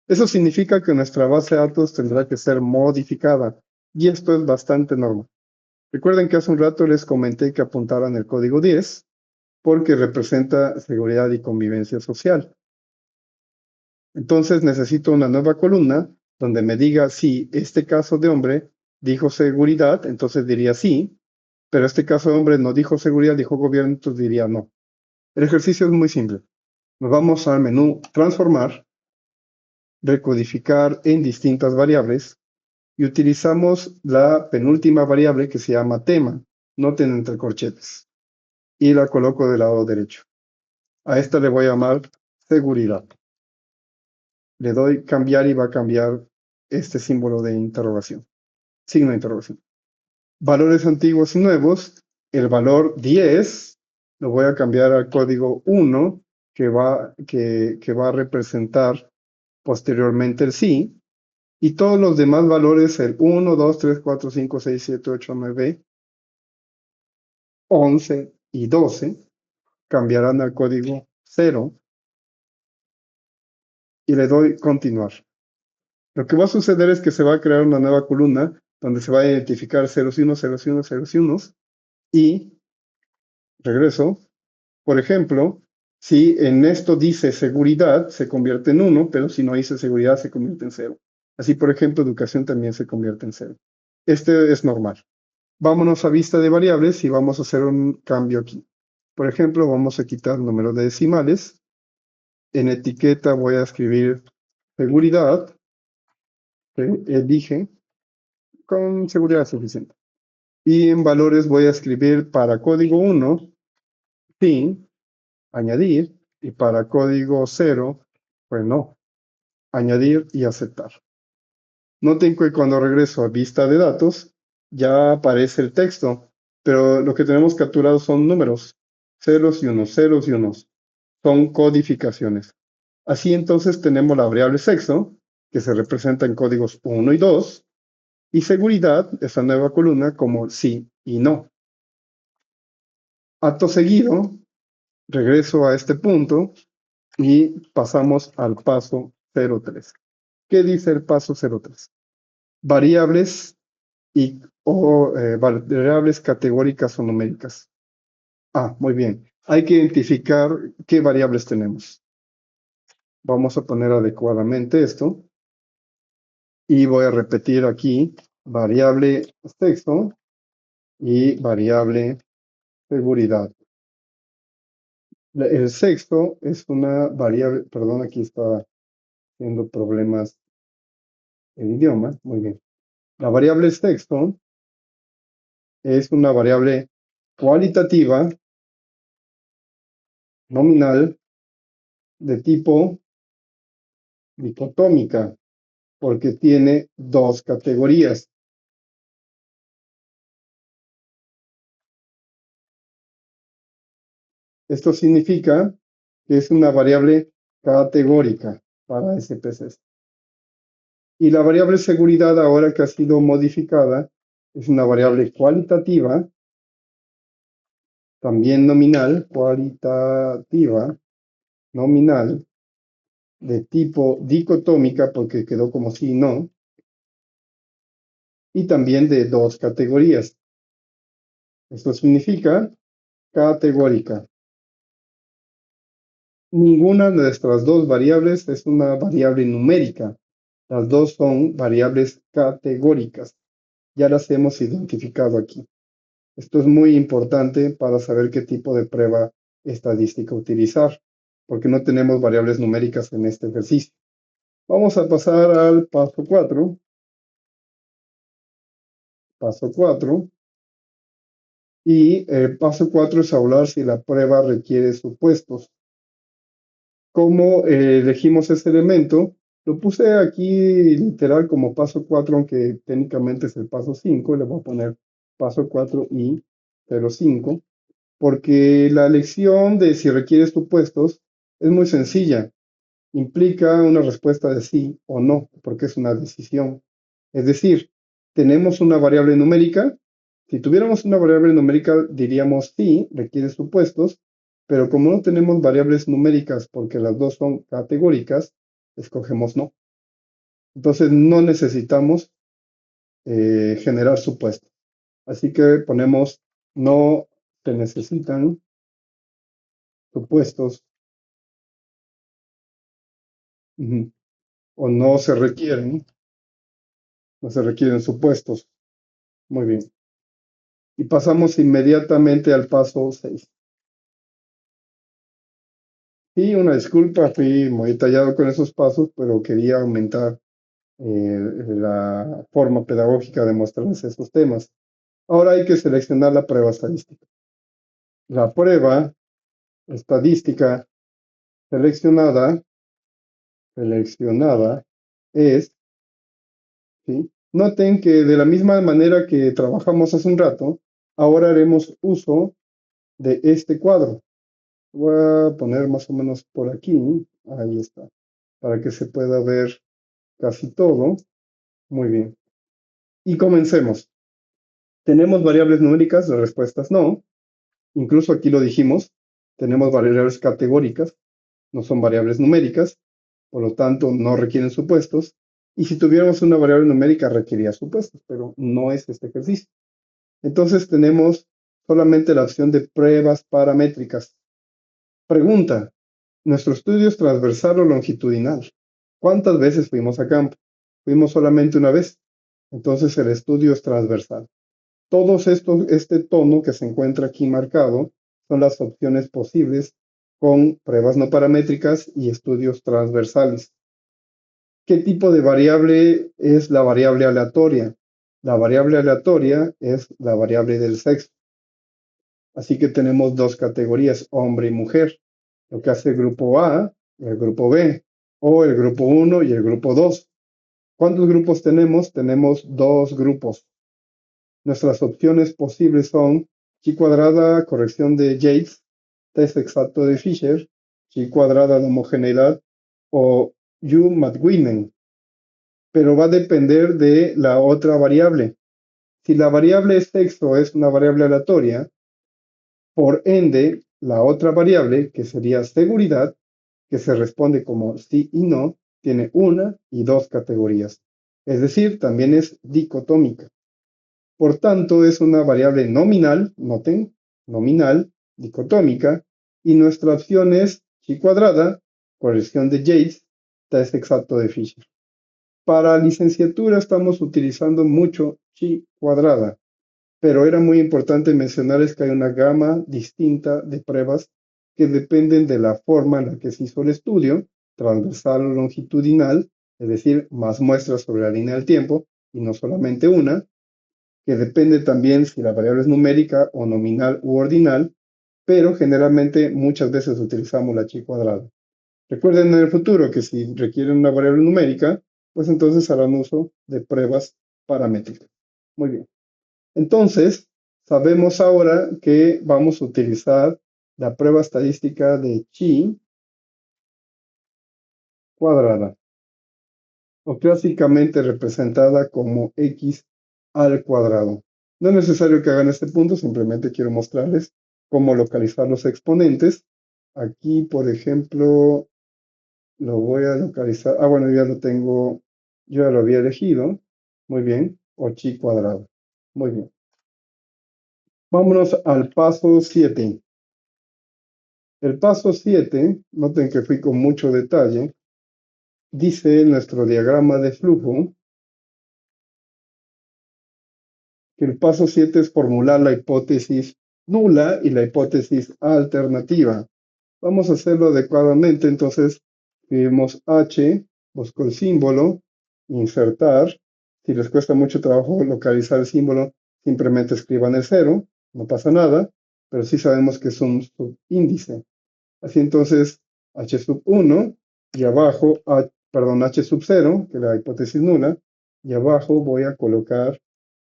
Eso significa que nuestra base de datos tendrá que ser modificada, y esto es bastante normal. Recuerden que hace un rato les comenté que apuntaran el código 10, porque representa seguridad y convivencia social. Entonces necesito una nueva columna donde me diga si este caso de hombre dijo seguridad, entonces diría sí, pero este caso de hombre no dijo seguridad, dijo gobierno, entonces diría no. El ejercicio es muy simple. Nos vamos al menú transformar, recodificar en distintas variables y utilizamos la penúltima variable que se llama tema, noten entre corchetes, y la coloco del lado derecho. A esta le voy a llamar seguridad. Le doy cambiar y va a cambiar este símbolo de interrogación, signo de interrogación. Valores antiguos y nuevos, el valor 10 lo voy a cambiar al código 1 que va a representar posteriormente el sí, y todos los demás valores, el 1, 2, 3, 4, 5, 6, 7, 8, 9, 11 y 12, cambiarán al código 0 y le doy continuar. Lo que va a suceder es que se va a crear una nueva columna donde se va a identificar ceros y unos, ceros y unos, ceros y unos, y regreso. Por ejemplo, si en esto dice seguridad, se convierte en 1, pero si no dice seguridad, se convierte en 0. Así, por ejemplo, educación también se convierte en 0. Este es normal. Vámonos a vista de variables y vamos a hacer un cambio aquí. Por ejemplo, vamos a quitar números de decimales. En etiqueta voy a escribir seguridad, que elige con seguridad suficiente. Y en valores voy a escribir para código 1, sí, añadir, y para código 0, pues no, añadir y aceptar. Noten que cuando regreso a vista de datos, ya aparece el texto, pero lo que tenemos capturado son números, ceros y unos, ceros y unos. Son codificaciones. Así entonces tenemos la variable sexo, que se representa en códigos 1 y 2, y seguridad, esa nueva columna, como sí y no. Acto seguido, regreso a este punto y pasamos al paso 03. ¿Qué dice el paso 03? Variables variables categóricas o numéricas. Muy bien. Hay que identificar qué variables tenemos. Vamos a poner adecuadamente esto. Y voy a repetir aquí variable sexo y variable seguridad. El sexo es una variable, perdón, aquí está teniendo problemas el idioma. Muy bien. La variable sexo es una variable cualitativa, nominal, de tipo dicotómica, porque tiene dos categorías. Esto significa que es una variable categórica para SPSS. Y la variable seguridad, ahora que ha sido modificada, es una variable cualitativa, también nominal, cualitativa, nominal, de tipo dicotómica, porque quedó como sí y no, y también de dos categorías. Esto significa categórica. Ninguna de nuestras dos variables es una variable numérica. Las dos son variables categóricas. Ya las hemos identificado aquí. Esto es muy importante para saber qué tipo de prueba estadística utilizar, porque no tenemos variables numéricas en este ejercicio. Vamos a pasar al paso 4. Paso 4. Y el paso 4 es hablar si la prueba requiere supuestos. ¿Cómo elegimos este elemento? Lo puse aquí literal como paso 4, aunque técnicamente es el paso 5. Le voy a poner paso 4 y 05, porque la elección de si requiere supuestos es muy sencilla. Implica una respuesta de sí o no, porque es una decisión. Es decir, tenemos una variable numérica. Si tuviéramos una variable numérica, diríamos sí, requiere supuestos, pero como no tenemos variables numéricas porque las dos son categóricas, escogemos no. Entonces no necesitamos generar supuestos. Así que ponemos no se necesitan supuestos, o no se requieren supuestos. Muy bien. Y pasamos inmediatamente al paso 6. Sí, una disculpa, fui muy detallado con esos pasos, pero quería aumentar la forma pedagógica de mostrarles esos temas. Ahora hay que seleccionar la prueba estadística. La prueba estadística seleccionada es, ¿sí? Noten que de la misma manera que trabajamos hace un rato, ahora haremos uso de este cuadro. Voy a poner más o menos por aquí, ahí está, para que se pueda ver casi todo. Muy bien. Y comencemos. ¿Tenemos variables numéricas? La respuesta es no. Incluso aquí lo dijimos, tenemos variables categóricas, no son variables numéricas, por lo tanto no requieren supuestos. Y si tuviéramos una variable numérica requeriría supuestos, pero no es este ejercicio. Entonces tenemos solamente la opción de pruebas paramétricas. Pregunta, ¿nuestro estudio es transversal o longitudinal? ¿Cuántas veces fuimos a campo? Fuimos solamente una vez. Entonces el estudio es transversal. Este tono que se encuentra aquí marcado son las opciones posibles con pruebas no paramétricas y estudios transversales. ¿Qué tipo de variable es la variable aleatoria? La variable aleatoria es la variable del sexo. Así que tenemos dos categorías, hombre y mujer. Lo que hace el grupo A y el grupo B, o el grupo 1 y el grupo 2. ¿Cuántos grupos tenemos? Tenemos dos grupos. Nuestras opciones posibles son chi cuadrada, corrección de Yates, test exacto de Fisher, chi cuadrada de homogeneidad o U-McGuinness. Pero va a depender de la otra variable. Si la variable sexo es una variable aleatoria, por ende, la otra variable, que sería seguridad, que se responde como sí y no, tiene una y dos categorías. Es decir, también es dicotómica. Por tanto, es una variable nominal, noten, nominal, dicotómica, y nuestra opción es chi cuadrada, corrección de Yates, test exacto de Fisher. Para licenciatura estamos utilizando mucho chi cuadrada, pero era muy importante mencionarles que hay una gama distinta de pruebas que dependen de la forma en la que se hizo el estudio, transversal o longitudinal, es decir, más muestras sobre la línea del tiempo y no solamente una, que depende también si la variable es numérica o nominal u ordinal, pero generalmente muchas veces utilizamos la chi cuadrada. Recuerden en el futuro que si requieren una variable numérica, pues entonces harán uso de pruebas paramétricas. Muy bien. Entonces, sabemos ahora que vamos a utilizar la prueba estadística de chi cuadrada, o clásicamente representada como x al cuadrado. No es necesario que hagan este punto, simplemente quiero mostrarles cómo localizar los exponentes. Aquí, por ejemplo, lo voy a localizar. Ah, bueno, ya lo tengo, yo ya lo había elegido. Muy bien, o chi cuadrado. Muy bien. Vámonos al paso 7. El paso 7, noten que fui con mucho detalle, dice nuestro diagrama de flujo que el paso 7 es formular la hipótesis nula y la hipótesis alternativa. Vamos a hacerlo adecuadamente, entonces escribimos H, busco el símbolo, insertar. Si les cuesta mucho trabajo localizar el símbolo, simplemente escriban el 0, no pasa nada, pero sí sabemos que es un subíndice. Así entonces, H sub 1 y abajo, perdón, H sub 0, que es la hipótesis nula, y abajo voy a colocar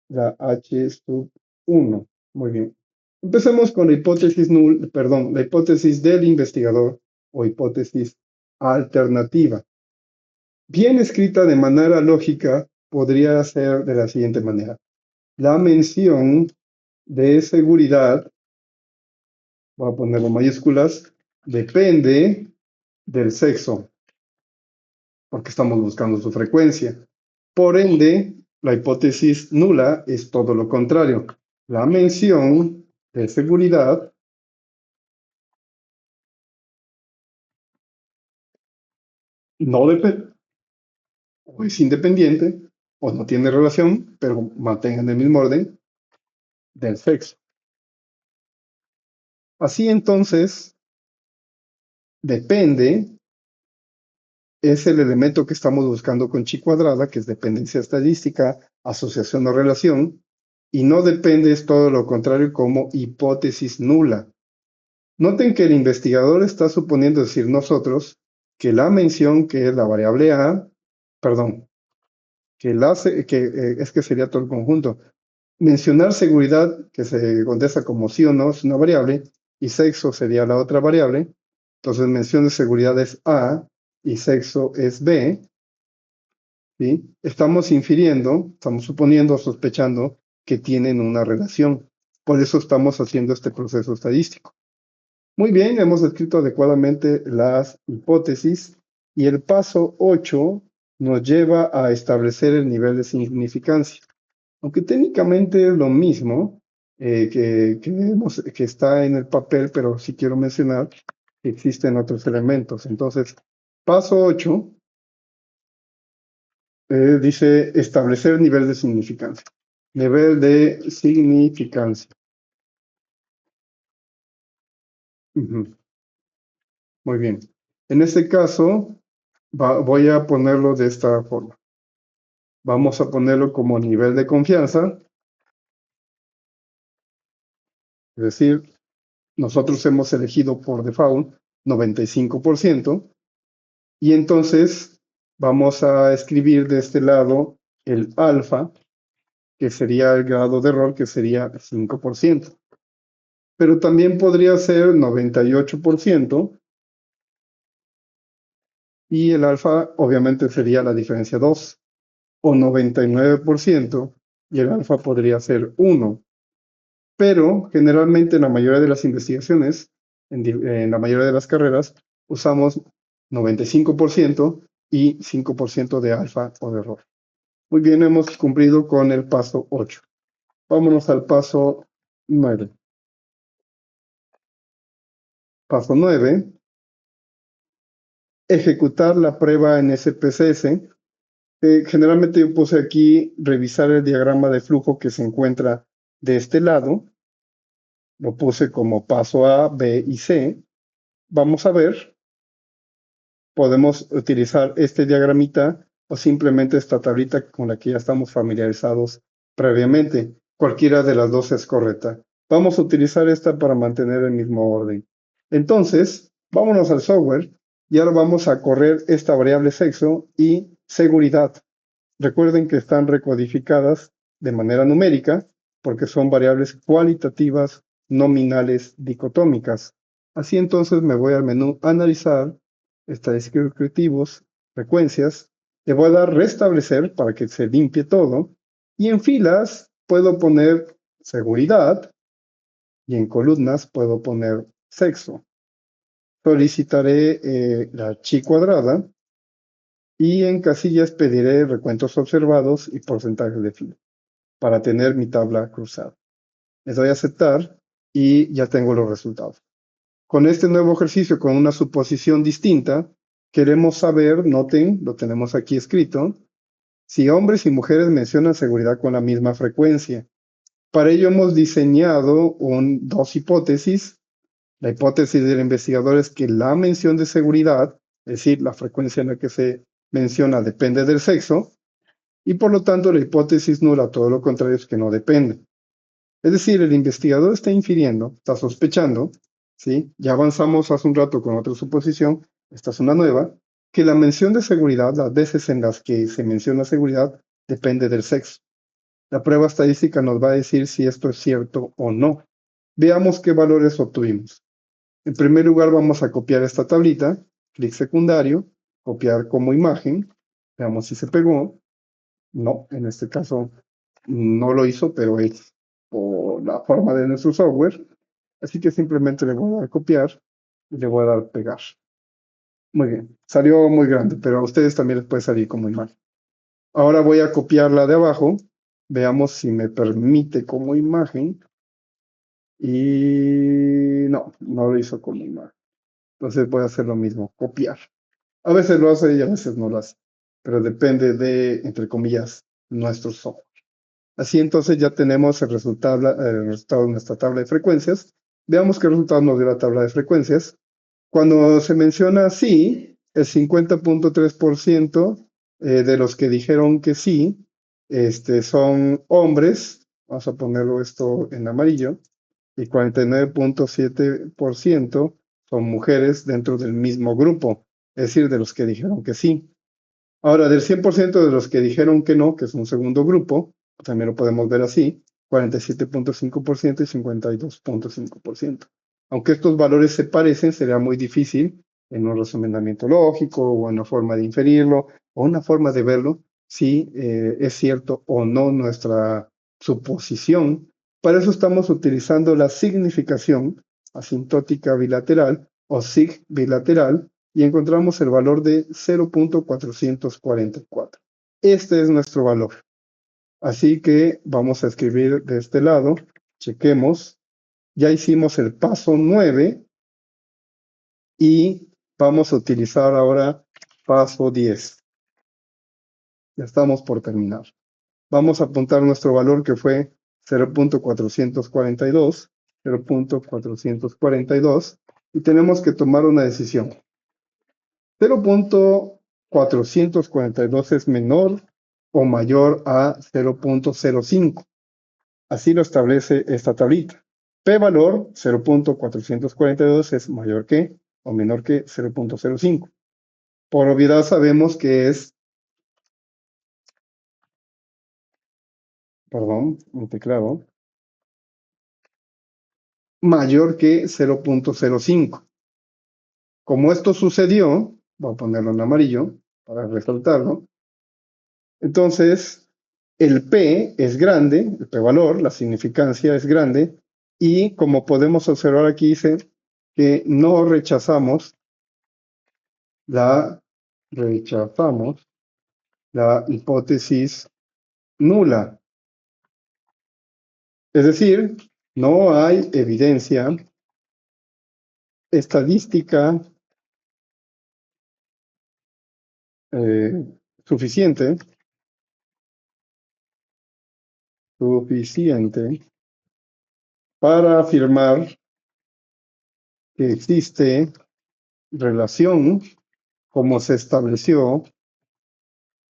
la H sub 1. Muy bien. Empecemos con la hipótesis perdón, la hipótesis del investigador o hipótesis alternativa. Bien escrita de manera lógica, podría ser de la siguiente manera. La mención de seguridad, voy a ponerlo en mayúsculas, depende del sexo, porque estamos buscando su frecuencia. Por ende, la hipótesis nula es todo lo contrario. La mención de seguridad no depende, o es independiente, o no tiene relación, pero mantengan el mismo orden del sexo. Así entonces, depende es el elemento que estamos buscando con chi cuadrada, que es dependencia estadística, asociación o relación, y no depende es todo lo contrario como hipótesis nula. Noten que el investigador está suponiendo, es decir, nosotros, que la mención, que es la variable A, perdón, es que sería todo el conjunto. Mencionar seguridad, que se contesta como sí o no, es una variable, y sexo sería la otra variable. Entonces, mención de seguridad es A y sexo es B. ¿Sí? Estamos infiriendo, estamos suponiendo, sospechando que tienen una relación. Por eso estamos haciendo este proceso estadístico. Muy bien, hemos descrito adecuadamente las hipótesis y el paso 8 nos lleva a establecer el nivel de significancia. Aunque técnicamente es lo mismo que está en el papel, pero sí quiero mencionar que existen otros elementos. Entonces, paso 8 dice establecer nivel de significancia. Nivel de significancia. Ujú. Muy bien. En este caso, voy a ponerlo de esta forma. Vamos a ponerlo como nivel de confianza, es decir, nosotros hemos elegido por default 95%, y entonces vamos a escribir de este lado el alfa, que sería el grado de error, que sería 5%. Pero también podría ser 98%, y el alfa obviamente sería la diferencia 2, o 99%, y el alfa podría ser 1. Pero generalmente en la mayoría de las investigaciones, en la mayoría de las carreras, usamos 95% y 5% de alfa o de error. Muy bien, hemos cumplido con el paso 8. Vámonos al paso 9. Paso 9, ejecutar la prueba en SPSS. Generalmente yo puse aquí revisar el diagrama de flujo que se encuentra de este lado. Lo puse como paso A, B y C. Vamos a ver, podemos utilizar este diagramita o simplemente esta tablita con la que ya estamos familiarizados previamente. Cualquiera de las dos es correcta. Vamos a utilizar esta para mantener el mismo orden. Entonces, vámonos al software y ahora vamos a correr esta variable sexo y seguridad. Recuerden que están recodificadas de manera numérica porque son variables cualitativas nominales dicotómicas. Así entonces me voy al menú Analizar, Estadísticos Descriptivos, Frecuencias. Le voy a dar Restablecer para que se limpie todo. Y en filas puedo poner Seguridad y en columnas puedo poner Sexo. Solicitaré la chi cuadrada y en casillas pediré recuentos observados y porcentajes de fila para tener mi tabla cruzada. Le doy a aceptar y ya tengo los resultados. Con este nuevo ejercicio, con una suposición distinta, queremos saber, noten, lo tenemos aquí escrito, si hombres y mujeres mencionan seguridad con la misma frecuencia. Para ello hemos diseñado dos hipótesis. La hipótesis del investigador es que la mención de seguridad, es decir, la frecuencia en la que se menciona depende del sexo, y por lo tanto la hipótesis nula, todo lo contrario, es que no depende. Es decir, el investigador está infiriendo, está sospechando, ¿sí? Ya avanzamos hace un rato con otra suposición, esta es una nueva, que la mención de seguridad, las veces en las que se menciona seguridad, depende del sexo. La prueba estadística nos va a decir si esto es cierto o no. Veamos qué valores obtuvimos. En primer lugar, vamos a copiar esta tablita, clic secundario, copiar como imagen, veamos si se pegó. No, en este caso no lo hizo, pero es por la forma de nuestro software. Así que simplemente le voy a dar copiar y le voy a dar pegar. Muy bien, salió muy grande, pero a ustedes también les puede salir como imagen. Ahora voy a copiar la de abajo. Veamos si me permite como imagen. Y no, no lo hizo como imagen. Entonces voy a hacer lo mismo, copiar. A veces lo hace y a veces no lo hace, pero depende de, entre comillas, nuestro software. Así entonces ya tenemos el resultado de nuestra tabla de frecuencias. Veamos qué resultado nos dio la tabla de frecuencias. Cuando se menciona sí, el 50.3% de los que dijeron que sí son hombres. Vamos a ponerlo esto en amarillo. Y 49.7% son mujeres dentro del mismo grupo, es decir, de los que dijeron que sí. Ahora, del 100% de los que dijeron que no, que es un segundo grupo, también lo podemos ver así, 47.5% y 52.5%. Aunque estos valores se parecen, sería muy difícil en un razonamiento lógico o una forma de inferirlo o una forma de verlo si es cierto o no nuestra suposición. Para eso estamos utilizando la significación asintótica bilateral o sig bilateral, y encontramos el valor de 0.444. Este es nuestro valor. Así que vamos a escribir de este lado, chequemos, ya hicimos el paso 9 y vamos a utilizar ahora paso 10. Ya estamos por terminar. Vamos a apuntar nuestro valor que fue 0.442, 0.442, y tenemos que tomar una decisión. 0.442 es menor o mayor a 0.05. Así lo establece esta tablita. P valor 0.442 es mayor que o menor que 0.05. Por obviedad sabemos que es, perdón, mi teclado, mayor que 0.05. Como esto sucedió, voy a ponerlo en amarillo para resaltarlo. Entonces, el P es grande, el P valor, la significancia es grande, y como podemos observar aquí dice que no rechazamos la hipótesis nula. Es decir, no hay evidencia estadística eh, suficiente para afirmar que existe relación como se estableció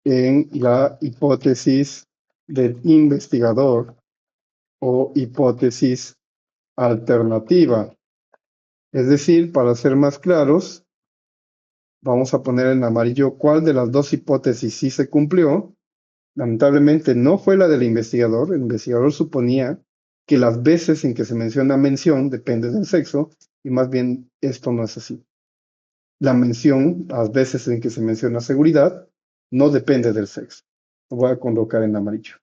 en la hipótesis del investigador o hipótesis alternativa. Es decir, para ser más claros, vamos a poner en amarillo cuál de las dos hipótesis sí se cumplió. Lamentablemente no fue la del investigador. El investigador suponía que las veces en que se menciona mención depende del sexo, y más bien esto no es así. La mención, las veces en que se menciona seguridad, no depende del sexo. Lo voy a colocar en amarillo.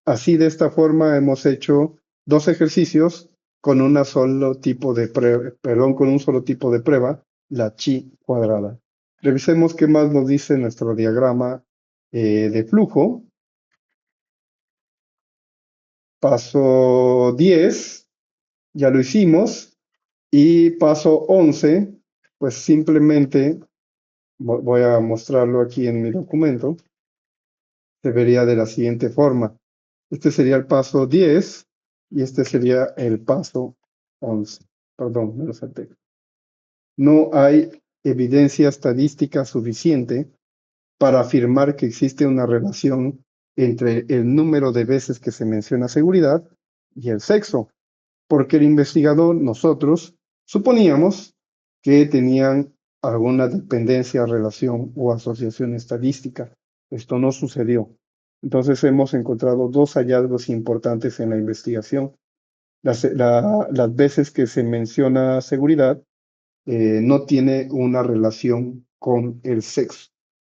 Así, de esta forma, hemos hecho dos ejercicios con una solo tipo de con un solo tipo de prueba, la chi cuadrada. Revisemos qué más nos dice nuestro diagrama de flujo. Paso 10, ya lo hicimos. Y paso 11, pues simplemente voy a mostrarlo aquí en mi documento. Se vería de la siguiente forma. Este sería el paso 10 y este sería el paso 11. Perdón, me lo salté. No hay evidencia estadística suficiente para afirmar que existe una relación entre el número de veces que se menciona seguridad y el sexo, porque el investigador, nosotros, suponíamos que tenían alguna dependencia, relación o asociación estadística. Esto no sucedió. Entonces hemos encontrado dos hallazgos importantes en la investigación. Las veces que se menciona seguridad no tiene una relación con el sexo,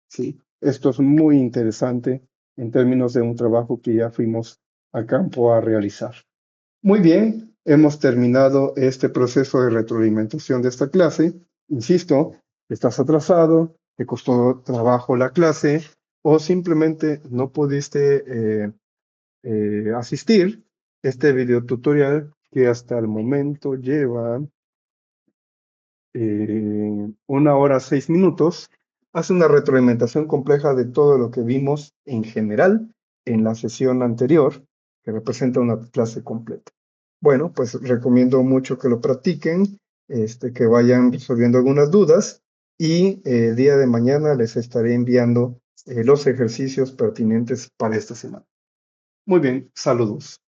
¿sí? Esto es muy interesante en términos de un trabajo que ya fuimos a campo a realizar. Muy bien, hemos terminado este proceso de retroalimentación de esta clase. Insisto, estás atrasado, te costó trabajo la clase o simplemente no pudiste asistir. Este video tutorial que hasta el momento lleva 1 hora 6 minutos, hace una retroalimentación compleja de todo lo que vimos en general en la sesión anterior, que representa una clase completa. Bueno, pues recomiendo mucho que lo practiquen, que vayan resolviendo algunas dudas y el día de mañana les estaré enviando los ejercicios pertinentes para esta semana. Muy bien, saludos.